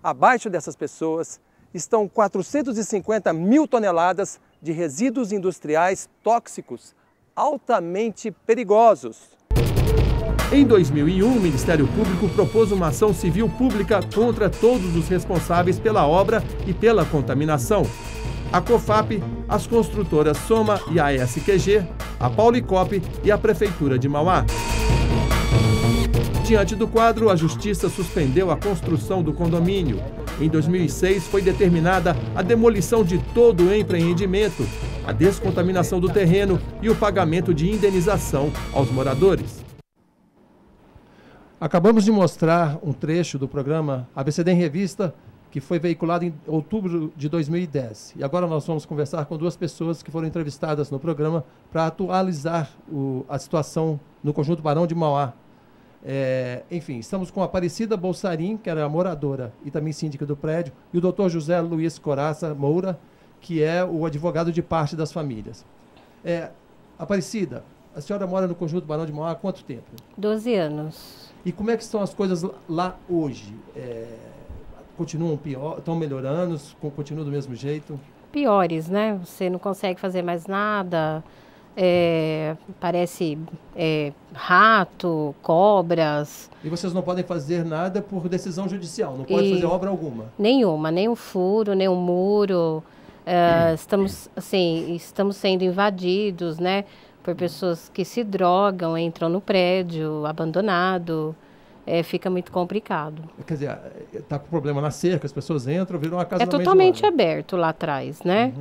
abaixo dessas pessoas estão 450 mil toneladas de resíduos industriais tóxicos, altamente perigosos. Em 2001, o Ministério Público propôs uma ação civil pública contra todos os responsáveis pela obra e pela contaminação. A COFAP, as construtoras Soma e a ESQG, a Paulicop e a Prefeitura de Mauá. Diante do quadro, a Justiça suspendeu a construção do condomínio. Em 2006, foi determinada a demolição de todo o empreendimento, a descontaminação do terreno e o pagamento de indenização aos moradores. Acabamos de mostrar um trecho do programa ABCD em Revista, que foi veiculado em outubro de 2010. E agora nós vamos conversar com duas pessoas que foram entrevistadas no programa para atualizar a situação no Conjunto Barão de Mauá. Enfim, estamos com a Aparecida Bolsarim, que era a moradora e também síndica do prédio, e o Dr. José Luiz Coraça Moura, que é o advogado de parte das famílias. Aparecida, a senhora mora no Conjunto Barão de Mauá há quanto tempo? 12 anos. E como é que estão as coisas lá hoje? Continuam pior, estão melhorando, continuam do mesmo jeito? piores, né? Você não consegue fazer mais nada, parece rato, cobras. E vocês não podem fazer nada por decisão judicial, não pode fazer obra alguma? Nenhuma, nem um furo, nem um muro. Estamos sendo invadidos, né? Por pessoas que se drogam, entram no prédio abandonado. Fica muito complicado. Quer dizer, está com problema na cerca, as pessoas entram, viram uma casa. É totalmente aberto lá atrás, né?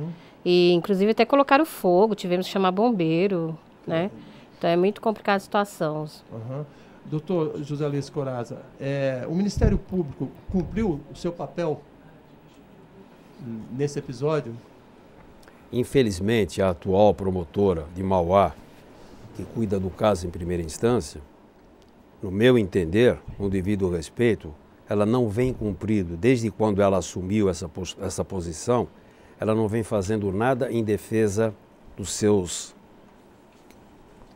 E inclusive até colocaram fogo, tivemos que chamar bombeiro, né? Então é muito complicada a situação. Doutor José Luiz Corazza, o Ministério Público cumpriu o seu papel nesse episódio? Infelizmente, a atual promotora de Mauá, que cuida do caso em primeira instância, no meu entender, com devido respeito, ela não vem cumprindo, desde quando ela assumiu essa posição, ela não vem fazendo nada em defesa dos seus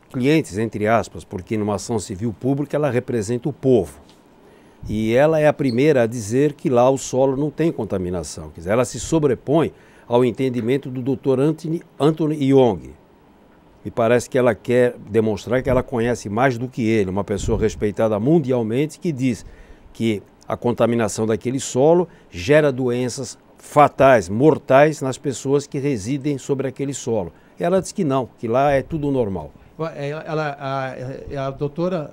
clientes, entre aspas, porque numa ação civil pública ela representa o povo. E ela é a primeira a dizer que lá o solo não tem contaminação. Quer dizer, ela se sobrepõe ao entendimento do Dr. Anthony Young. Me parece que ela quer demonstrar que ela conhece mais do que ele, uma pessoa respeitada mundialmente, que diz que a contaminação daquele solo gera doenças fatais, mortais nas pessoas que residem sobre aquele solo. E ela diz que não, que lá é tudo normal. A doutora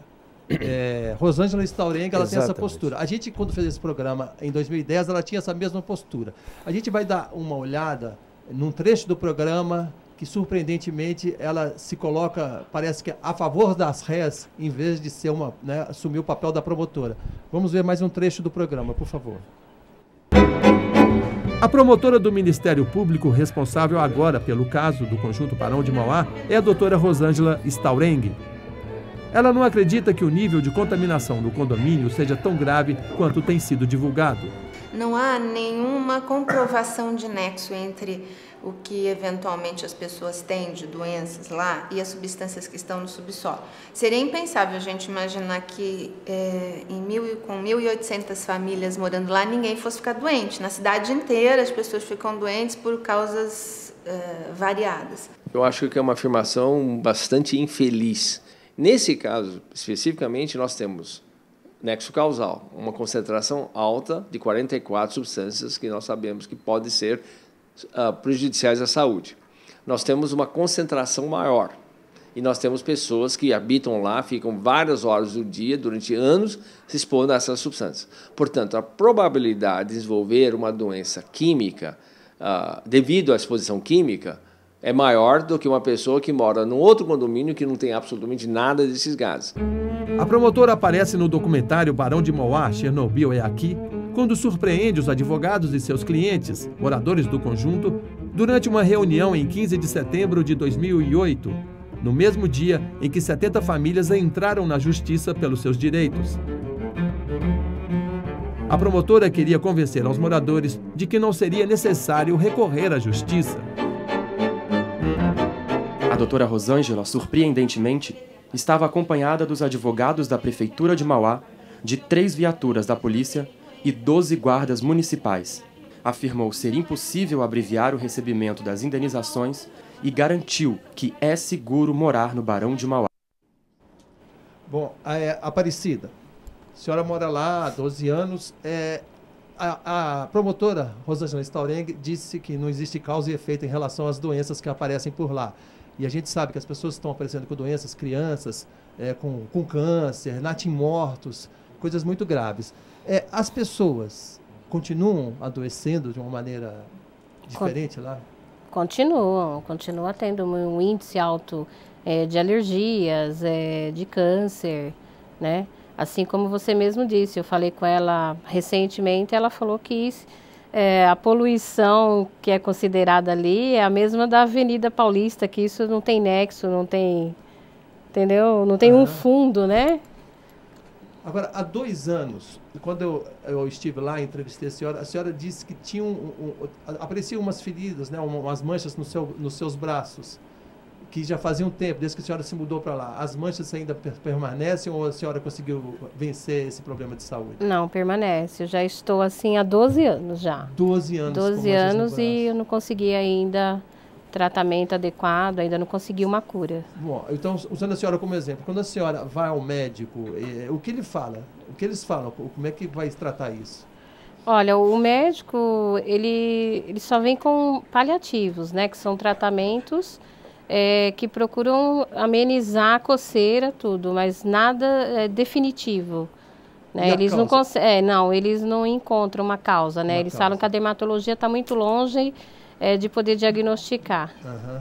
Rosângela Staurenga, ela tem essa Exatamente. postura. A gente, quando fez esse programa em 2010, ela tinha essa mesma postura. A gente vai dar uma olhada num trecho do programa que, surpreendentemente, ela se coloca, parece que a favor das réis, em vez de ser assumir o papel da promotora. Vamos ver mais um trecho do programa, por favor. A promotora do Ministério Público responsável agora pelo caso do Conjunto Barão de Mauá é a doutora Rosângela Staurenga. Ela não acredita que o nível de contaminação no condomínio seja tão grave quanto tem sido divulgado. Não há nenhuma comprovação de nexo entre o que eventualmente as pessoas têm de doenças lá e as substâncias que estão no subsolo. Seria impensável a gente imaginar que com 1.800 famílias morando lá, ninguém fosse ficar doente. Na cidade inteira as pessoas ficam doentes por causas variadas. Eu acho que é uma afirmação bastante infeliz. Nesse caso, especificamente, nós temos nexo causal, uma concentração alta de 44 substâncias que nós sabemos que podem ser prejudiciais à saúde. Nós temos uma concentração maior e nós temos pessoas que habitam lá, ficam várias horas do dia, durante anos, se expondo a essas substâncias. Portanto, a probabilidade de desenvolver uma doença química devido à exposição química é maior do que uma pessoa que mora num outro condomínio que não tem absolutamente nada desses gases. A promotora aparece no documentário Barão de Mauá, Chernobyl é aqui, quando surpreende os advogados e seus clientes, moradores do conjunto, durante uma reunião em 15 de setembro de 2008, no mesmo dia em que 70 famílias entraram na justiça pelos seus direitos. A promotora queria convencer aos moradores de que não seria necessário recorrer à justiça. A doutora Rosângela, surpreendentemente, estava acompanhada dos advogados da Prefeitura de Mauá, de 3 viaturas da polícia e 12 guardas municipais. Afirmou ser impossível abreviar o recebimento das indenizações e garantiu que é seguro morar no Barão de Mauá. Bom, Aparecida, a senhora mora lá há 12 anos. A promotora Rosângela Staurenga disse que não existe causa e efeito em relação às doenças que aparecem por lá. E a gente sabe que as pessoas estão aparecendo com doenças, crianças com câncer, natimortos, coisas muito graves. As pessoas continuam adoecendo de uma maneira diferente lá? Continuam tendo um índice alto de alergias, de câncer, né? Assim como você mesmo disse, eu falei com ela recentemente, ela falou que a poluição que é considerada ali é a mesma da Avenida Paulista, que isso não tem nexo, não tem, entendeu? Não tem um fundo, né? Agora, há 2 anos, quando eu estive lá e entrevistei a senhora disse que tinha apareciam umas feridas, né, umas manchas nos seus braços. que já fazia um tempo, desde que a senhora se mudou para lá, as manchas ainda permanecem ou a senhora conseguiu vencer esse problema de saúde? Não, permanece. Eu já estou assim há 12 anos já. 12 anos. 12 anos e eu não consegui ainda tratamento adequado, ainda não consegui uma cura. Bom, então, usando a senhora como exemplo, quando a senhora vai ao médico, o que ele fala? O que eles falam? Como é que vai tratar isso? Olha, o médico, ele só vem com paliativos, né? Que são tratamentos que procuram amenizar a coceira, tudo, mas nada definitivo. Né? Eles não eles não encontram uma causa, né? Eles falam que a dermatologia está muito longe de poder diagnosticar. Uhum.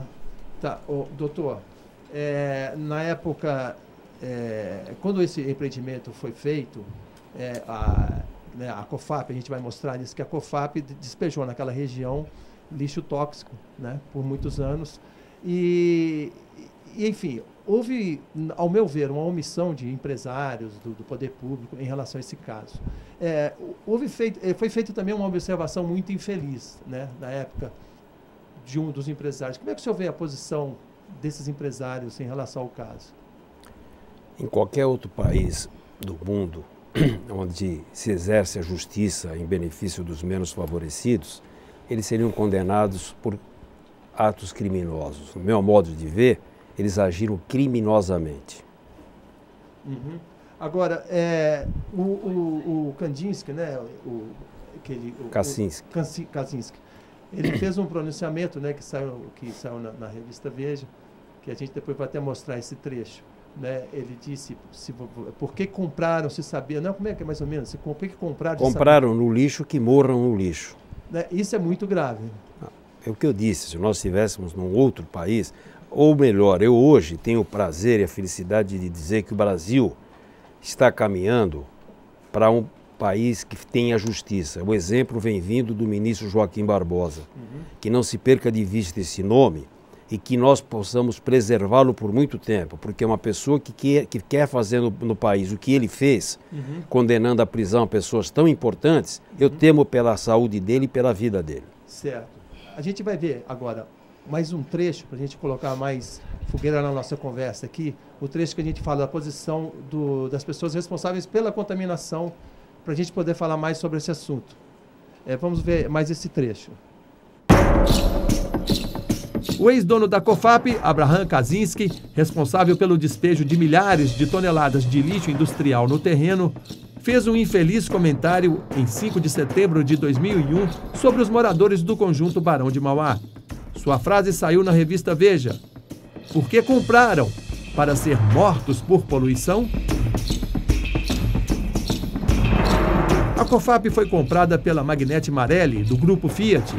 Tá, doutor, na época, quando esse empreendimento foi feito, a COFAP, a gente vai mostrar isso, que a COFAP despejou naquela região lixo tóxico, né, por muitos anos. E enfim, houve, ao meu ver, uma omissão de empresários do poder público em relação a esse caso. Foi feita também uma observação muito infeliz, né, na época, de um dos empresários. Como é que o senhor vê a posição desses empresários em relação ao caso? Em qualquer outro país do mundo, onde se exerce a justiça em benefício dos menos favorecidos, eles seriam condenados por atos criminosos. No meu modo de ver, eles agiram criminosamente. Uhum. Agora, o Kandinsky, né, Kaczynski, ele fez um pronunciamento, né, que saiu na revista Veja, que a gente depois vai até mostrar esse trecho. Né? Ele disse, por que compraram, se sabia, não, como é que é mais ou menos? Por que compraram? Compraram no lixo, que morram no lixo. Né? Isso é muito grave. É o que eu disse, se nós estivéssemos num outro país, ou melhor, eu hoje tenho o prazer e a felicidade de dizer que o Brasil está caminhando para um país que tenha justiça. O exemplo vem vindo do ministro Joaquim Barbosa. Que não se perca de vista esse nome e que nós possamos preservá-lo por muito tempo, porque é uma pessoa que quer fazer no país o que ele fez, condenando à prisão pessoas tão importantes, eu temo pela saúde dele e pela vida dele. Certo. A gente vai ver agora mais um trecho, para a gente colocar mais fogueira na nossa conversa aqui, o trecho que a gente fala da posição das pessoas responsáveis pela contaminação, para a gente poder falar mais sobre esse assunto. Vamos ver mais esse trecho. O ex-dono da COFAP, Abraham Kaczynski, responsável pelo despejo de milhares de toneladas de lixo industrial no terreno, fez um infeliz comentário em 5 de setembro de 2001 sobre os moradores do conjunto Barão de Mauá. Sua frase saiu na revista Veja. Por que compraram? Para ser mortos por poluição? A COFAP foi comprada pela Magnete Marelli, do grupo Fiat.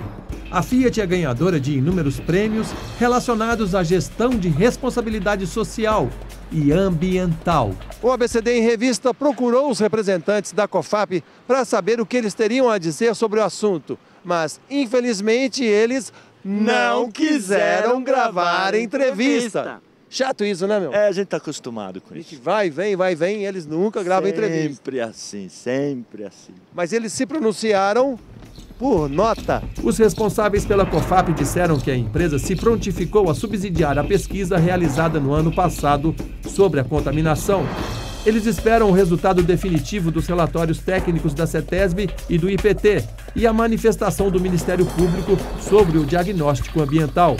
A Fiat é ganhadora de inúmeros prêmios relacionados à gestão de responsabilidade social e ambiental. O ABCD em Revista procurou os representantes da COFAP para saber o que eles teriam a dizer sobre o assunto, mas, infelizmente, eles não quiseram gravar entrevista. Chato isso, né, meu? A gente está acostumado com isso. A gente vai, vem, e eles nunca gravam entrevista. Sempre assim, sempre assim. Mas eles se pronunciaram por nota. Os responsáveis pela COFAP disseram que a empresa se prontificou a subsidiar a pesquisa realizada no ano passado sobre a contaminação. Eles esperam o resultado definitivo dos relatórios técnicos da CETESB e do IPT e a manifestação do Ministério Público sobre o diagnóstico ambiental.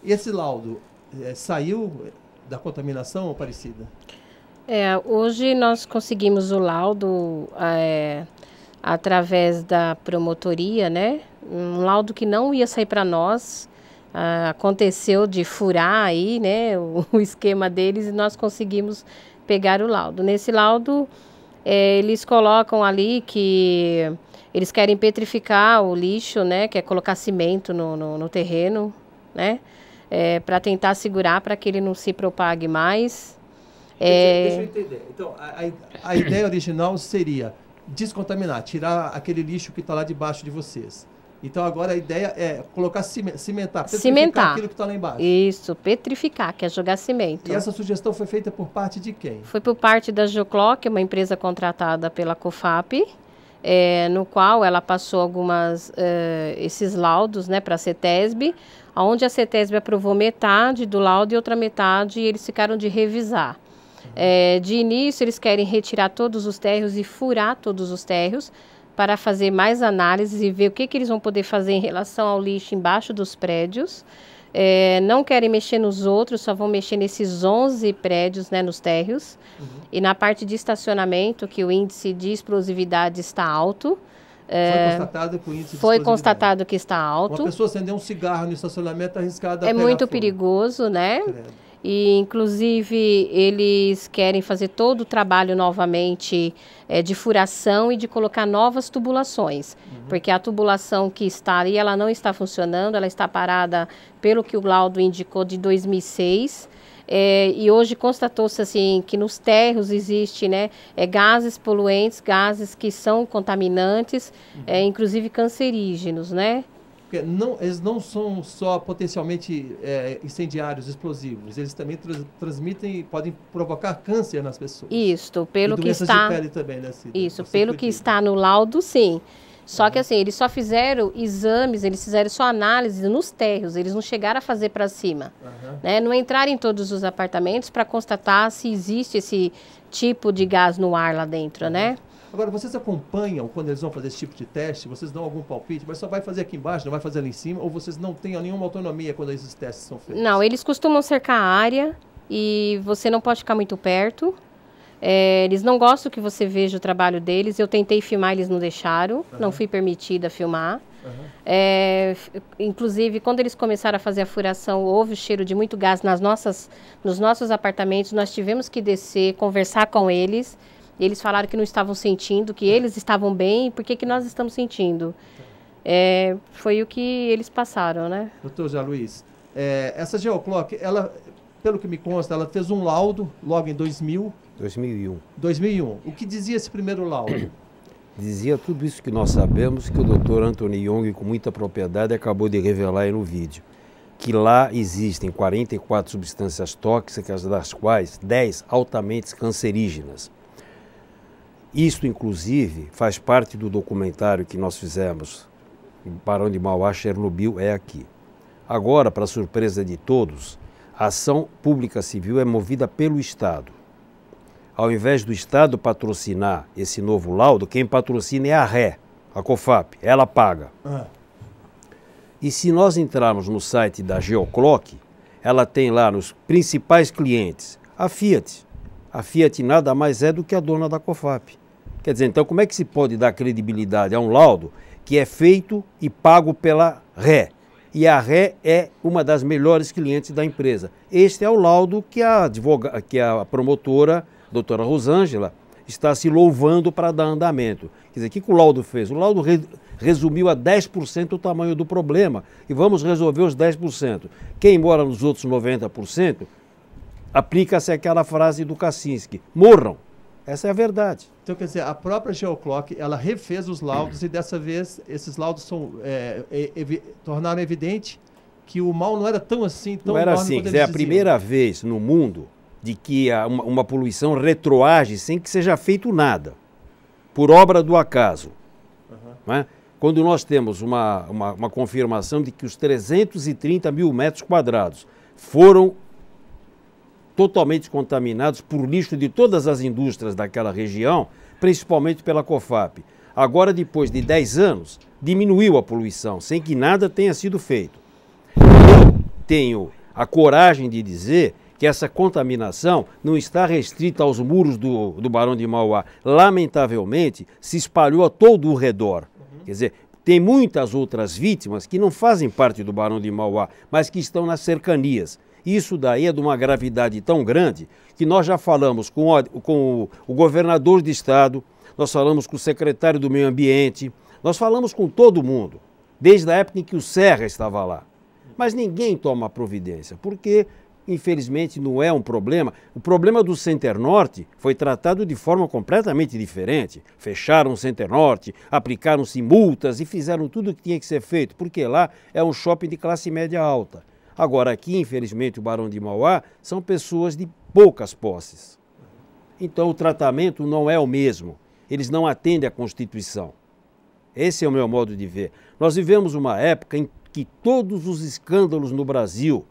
Esse laudo saiu da contaminação, Aparecida? Hoje nós conseguimos o laudo através da promotoria, né? Um laudo que não ia sair para nós. Aconteceu de furar aí, né, o esquema deles e nós conseguimos pegar o laudo. Nesse laudo, eles colocam ali que eles querem petrificar o lixo, né, que é colocar cimento no terreno, né, para tentar segurar para que ele não se propague mais. Deixa eu entender. Então, a ideia original seria descontaminar, tirar aquele lixo que está lá debaixo de vocês. Então agora a ideia é colocar cimentar, petrificar aquilo que está lá embaixo. Isso, petrificar, que é jogar cimento. E essa sugestão foi feita por parte de quem? Foi por parte da Geocloc, uma empresa contratada pela COFAP, no qual ela passou esses laudos, né, para a CETESB, onde a CETESB aprovou metade do laudo e outra metade eles ficaram de revisar. De início, eles querem retirar todos os térreos e furar todos os térreos para fazer mais análises e ver o que eles vão poder fazer em relação ao lixo embaixo dos prédios. Não querem mexer nos outros, só vão mexer nesses 11 prédios, né, nos térreos. E na parte de estacionamento, que o índice de explosividade está alto. Foi constatado que o índice de Foi constatado que está alto. Uma pessoa acender um cigarro no estacionamento arriscada a É pegar muito fogo. perigoso, né? E, inclusive, eles querem fazer todo o trabalho novamente de furação e de colocar novas tubulações. Porque a tubulação que está ali, ela não está funcionando, ela está parada, pelo que o laudo indicou, de 2006. E hoje constatou-se assim, que nos térreos existe, né, gases poluentes, gases que são contaminantes, inclusive cancerígenos, né? Porque eles não são só potencialmente incendiários, explosivos, eles também transmitem, podem provocar câncer nas pessoas. Isso, pelo e que está. De pele também, né, Cida? Isso, pelo que está no laudo, sim. Só que assim, eles só fizeram exames, eles fizeram só análise nos térreos, eles não chegaram a fazer para cima. Né? Não entraram em todos os apartamentos para constatar se existe esse tipo de gás no ar lá dentro, né? Agora, vocês acompanham quando eles vão fazer esse tipo de teste? Vocês dão algum palpite? Mas só vai fazer aqui embaixo, não vai fazer ali em cima? Ou vocês não têm nenhuma autonomia quando esses testes são feitos? Não, eles costumam cercar a área e você não pode ficar muito perto. Eles não gostam que você veja o trabalho deles. Eu tentei filmar, eles não deixaram. Não fui permitida filmar. Inclusive, quando eles começaram a fazer a furação, houve o cheiro de muito gás nos nossos apartamentos. Nós tivemos que descer, conversar com eles. Eles falaram que não estavam sentindo, que eles estavam bem. Por que nós estamos sentindo? Foi o que eles passaram, né? Doutor Zé Luiz, essa Geoclock, ela, pelo que me consta, ela fez um laudo logo em 2001. O que dizia esse primeiro laudo? Dizia tudo isso que nós sabemos, que o Dr. Anthony Young, com muita propriedade, acabou de revelar aí no vídeo. Que lá existem 44 substâncias tóxicas, das quais 10 altamente cancerígenas. Isto, inclusive, faz parte do documentário que nós fizemos, Barão de Mauá, Chernobyl, é aqui. Agora, para surpresa de todos, a ação pública civil é movida pelo Estado. Ao invés do Estado patrocinar esse novo laudo, quem patrocina é a RE, a COFAP, ela paga. E se nós entrarmos no site da Geoclock, ela tem lá nos principais clientes a Fiat. A Fiat nada mais é do que a dona da COFAP. Quer dizer, então como é que se pode dar credibilidade a um laudo que é feito e pago pela RE? E a RE é uma das melhores clientes da empresa. Este é o laudo que a promotora, doutora Rosângela, está se louvando para dar andamento. Quer dizer, o que o laudo fez? O laudo resumiu a 10% o tamanho do problema e vamos resolver os 10%. Quem mora nos outros 90%, aplica-se aquela frase do Kaczynski, morram. Essa é a verdade. Então, quer dizer, a própria Geoclock, ela refez os laudos e dessa vez esses laudos tornaram evidente que o mal não era tão assim, tão não era assim, quer dizer, é a primeira vez no mundo de que uma poluição retroage sem que seja feito nada, por obra do acaso. Não é? Quando nós temos uma confirmação de que os 330 mil metros quadrados foram totalmente contaminados por lixo de todas as indústrias daquela região, principalmente pela COFAP. Agora, depois de 10 anos, diminuiu a poluição, sem que nada tenha sido feito. Eu tenho a coragem de dizer que essa contaminação não está restrita aos muros do Barão de Mauá. Lamentavelmente, se espalhou a todo o redor. Quer dizer, tem muitas outras vítimas que não fazem parte do Barão de Mauá, mas que estão nas cercanias. Isso daí é de uma gravidade tão grande que nós já falamos com o governador de estado, nós falamos com o secretário do meio ambiente, nós falamos com todo mundo, desde a época em que o Serra estava lá. Mas ninguém toma providência, porque, infelizmente, não é um problema. O problema do Center Norte foi tratado de forma completamente diferente. Fecharam o Center Norte, aplicaram-se multas e fizeram tudo o que tinha que ser feito, porque lá é um shopping de classe média alta. Agora, aqui, infelizmente, o Barão de Mauá são pessoas de poucas posses. Então, o tratamento não é o mesmo. eles não atendem à Constituição. Esse é o meu modo de ver. Nós vivemos uma época em que todos os escândalos no Brasil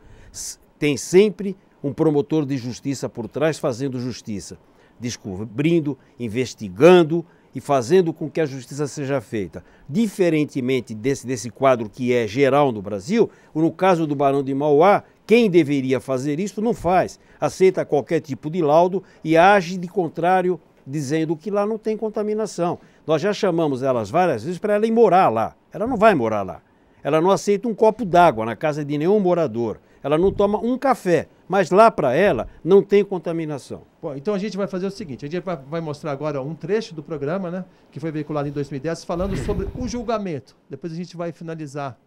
tem sempre um promotor de justiça por trás fazendo justiça, descobrindo, investigando e fazendo com que a justiça seja feita. Diferentemente desse quadro que é geral no Brasil, no caso do Barão de Mauá, quem deveria fazer isso não faz. Aceita qualquer tipo de laudo e age de contrário, dizendo que lá não tem contaminação. Nós já chamamos elas várias vezes para ela ir morar lá. Ela não vai morar lá. Ela não aceita um copo d'água na casa de nenhum morador. Ela não toma um café, mas lá para ela não tem contaminação. Bom, então a gente vai fazer o seguinte, a gente vai mostrar agora um trecho do programa, né, que foi veiculado em 2010, falando sobre o julgamento. Depois a gente vai finalizar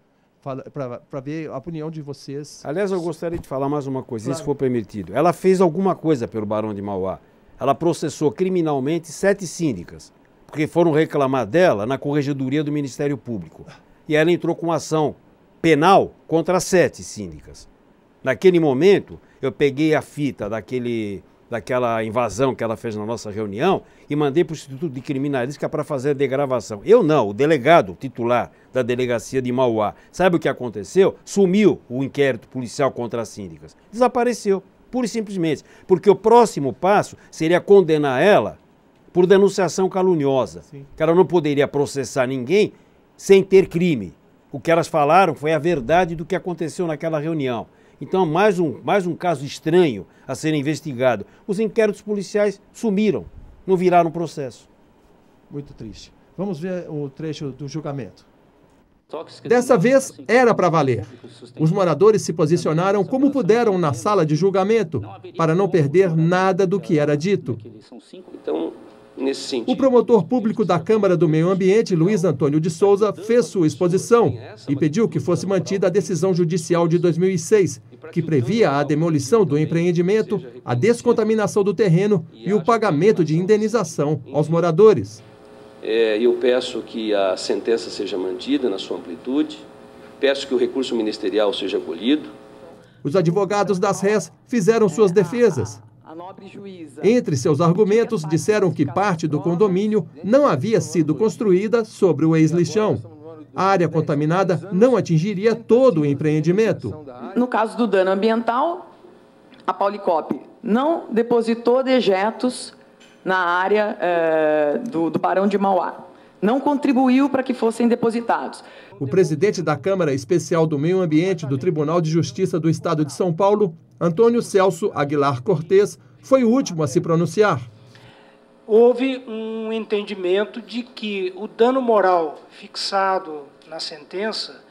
para ver a opinião de vocês. Aliás, eu gostaria de falar mais uma coisa, se for permitido. Ela fez alguma coisa pelo Barão de Mauá. Ela processou criminalmente 7 síndicas, porque foram reclamar dela na Corregedoria do Ministério Público. E ela entrou com ação penal contra 7 síndicas. Naquele momento, eu peguei a fita daquela invasão que ela fez na nossa reunião e mandei para o Instituto de Criminalística para fazer a degravação. Eu não, o delegado titular da delegacia de Mauá. Sabe o que aconteceu? Sumiu o inquérito policial contra as síndicas. Desapareceu, pura e simplesmente. Porque o próximo passo seria condenar ela por denunciação caluniosa. Sim. Que ela não poderia processar ninguém sem ter crime. O que elas falaram foi a verdade do que aconteceu naquela reunião. Então, mais um caso estranho a ser investigado. Os inquéritos policiais sumiram, não viraram processo. Muito triste. Vamos ver o trecho do julgamento. Dessa vez, era para valer. Os moradores se posicionaram como puderam na sala de julgamento, para não perder nada do que era dito. Então, nesse sentido, o promotor público da Câmara do Meio Ambiente, Luiz Antônio de Souza, fez sua exposição e pediu que fosse mantida a decisão judicial de 2006, que previa a demolição do empreendimento, a descontaminação do terreno e o pagamento de indenização aos moradores. Eu peço que a sentença seja mantida na sua amplitude, peço que o recurso ministerial seja acolhido. Os advogados das rés fizeram suas defesas. Entre seus argumentos, disseram que parte do condomínio não havia sido construída sobre o ex-lixão. A área contaminada não atingiria todo o empreendimento. No caso do dano ambiental, a Paulicop não depositou dejetos na área do Barão de Mauá. Não contribuiu para que fossem depositados. O presidente da Câmara Especial do Meio Ambiente do Tribunal de Justiça do Estado de São Paulo, Antônio Celso Aguilar Cortes, foi o último a se pronunciar. Houve um entendimento de que o dano moral fixado na sentença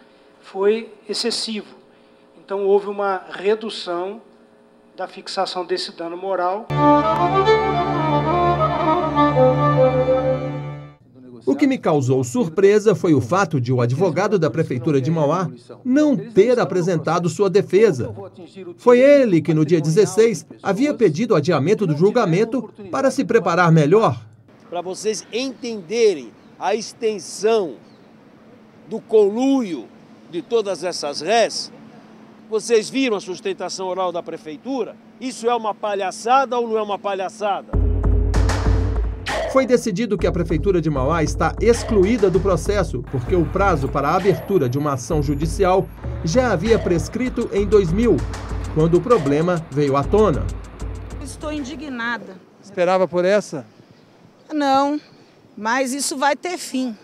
foi excessivo. Então, houve uma redução da fixação desse dano moral. O que me causou surpresa foi o fato de o advogado da Prefeitura de Mauá não ter apresentado sua defesa. Foi ele que, no dia 16, havia pedido o adiamento do julgamento para se preparar melhor. Para vocês entenderem a extensão do conluio de todas essas rés, vocês viram a sustentação oral da Prefeitura? Isso é uma palhaçada ou não é uma palhaçada? Foi decidido que a Prefeitura de Mauá está excluída do processo, porque o prazo para a abertura de uma ação judicial já havia prescrito em 2000, quando o problema veio à tona. Estou indignada. Esperava por essa? Não, mas isso vai ter fim.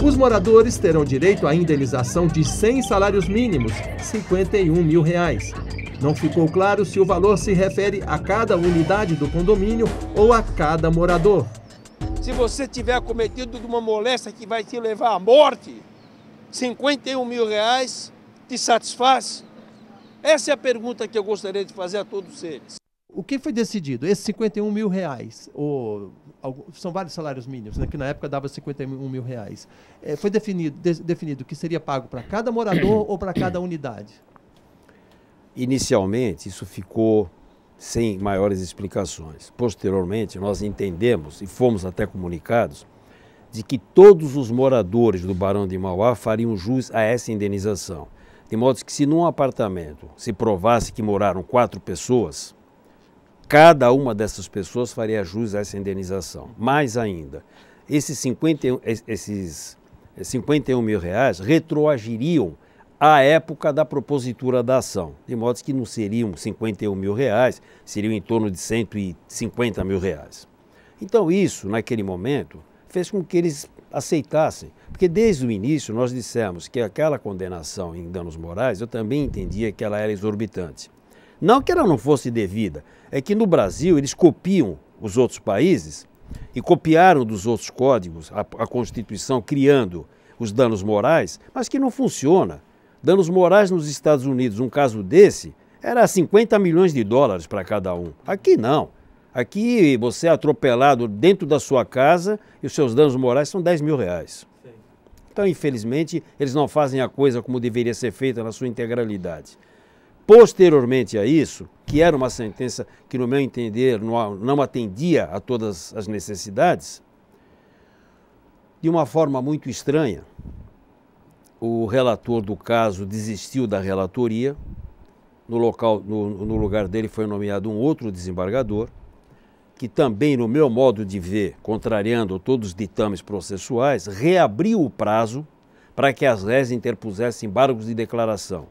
Os moradores terão direito à indenização de 100 salários mínimos, R$51 mil. Não ficou claro se o valor se refere a cada unidade do condomínio ou a cada morador. Se você tiver cometido uma moléstia que vai te levar à morte, R$51 mil te satisfaz? Essa é a pergunta que eu gostaria de fazer a todos eles. O que foi decidido? Esses R$51 mil, são vários salários mínimos, né, que na época dava R$51 mil. Foi definido que seria pago para cada morador ou para cada unidade? Inicialmente, isso ficou sem maiores explicações. Posteriormente, nós entendemos e fomos até comunicados de que todos os moradores do Barão de Mauá fariam jus a essa indenização. De modo que se num apartamento se provasse que moraram 4 pessoas, cada uma dessas pessoas faria jus a essa indenização. Mais ainda, esses 51 mil reais retroagiriam à época da propositura da ação, de modo que não seriam 51 mil reais, seriam em torno de 150 mil reais. Então isso, naquele momento, fez com que eles aceitassem, porque desde o início nós dissemos que aquela condenação em danos morais, eu também entendia que ela era exorbitante. Não que ela não fosse devida, é que no Brasil eles copiam os outros países e copiaram dos outros códigos a Constituição criando os danos morais, mas que não funciona. Danos morais nos Estados Unidos, um caso desse, era 50 milhões de dólares para cada um. Aqui não. Aqui você é atropelado dentro da sua casa e os seus danos morais são 10 mil reais. Sim. Então, infelizmente, eles não fazem a coisa como deveria ser feita na sua integralidade. Posteriormente a isso, que era uma sentença que, no meu entender, não atendia a todas as necessidades, de uma forma muito estranha, o relator do caso desistiu da relatoria, no lugar dele foi nomeado um outro desembargador, que também, no meu modo de ver, contrariando todos os ditames processuais, reabriu o prazo para que as réis interpusessem embargos de declaração.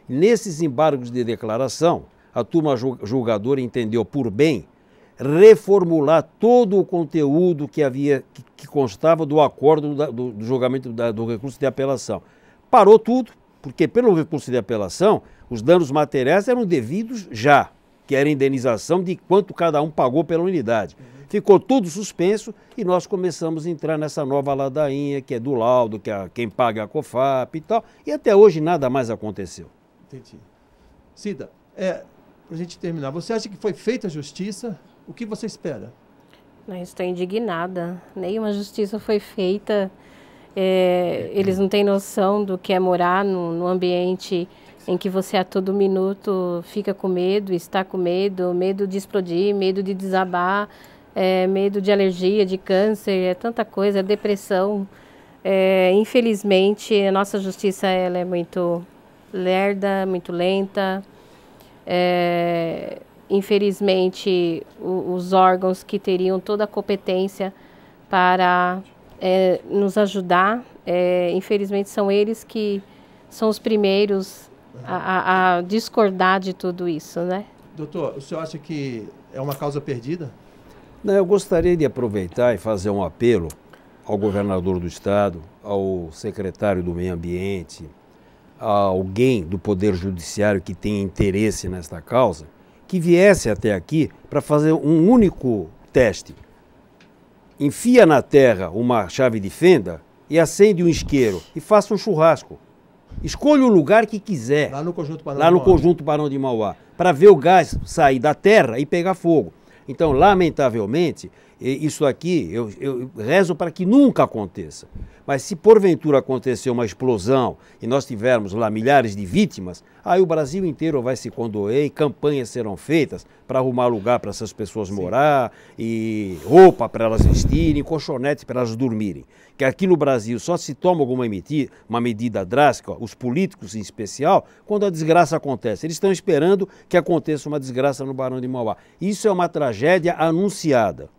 Nesses embargos de declaração, a turma julgadora entendeu por bem reformular todo o conteúdo que constava do acordo do julgamento do recurso de apelação. Parou tudo, porque pelo recurso de apelação, os danos materiais eram devidos já, que era a indenização de quanto cada um pagou pela unidade. Ficou tudo suspenso e nós começamos a entrar nessa nova ladainha, que é do laudo, que quem paga é a COFAP e tal, e até hoje nada mais aconteceu. Entendi. Cida, para a gente terminar, você acha que foi feita a justiça? O que você espera? Eu estou indignada. Nenhuma justiça foi feita. Eles não têm noção do que é morar num ambiente em que você a todo minuto fica com medo, está com medo, medo de explodir, medo de desabar, medo de alergia, de câncer, tanta coisa, depressão. Infelizmente, a nossa justiça ela é muito lerda, muito lenta. Infelizmente, os órgãos que teriam toda a competência para nos ajudar, infelizmente são eles que são os primeiros a discordar de tudo isso, né? Doutor, o senhor acha que é uma causa perdida? Não, eu gostaria de aproveitar e fazer um apelo ao governador do estado, ao secretário do Meio Ambiente, a alguém do Poder Judiciário que tenha interesse nesta causa, que viesse até aqui para fazer um único teste. Enfia na terra uma chave de fenda e acende um isqueiro e faça um churrasco. Escolha o lugar que quiser, lá no Conjunto Barão de Mauá, para ver o gás sair da terra e pegar fogo. Então, lamentavelmente, isso aqui, eu rezo para que nunca aconteça. Mas se porventura acontecer uma explosão e nós tivermos lá milhares de vítimas, aí o Brasil inteiro vai se condoer e campanhas serão feitas para arrumar lugar para essas pessoas morar, e roupa para elas vestirem, colchonetes para elas dormirem. Que aqui no Brasil só se toma uma medida drástica, os políticos em especial, quando a desgraça acontece. Eles estão esperando que aconteça uma desgraça no Barão de Mauá. Isso é uma tragédia anunciada.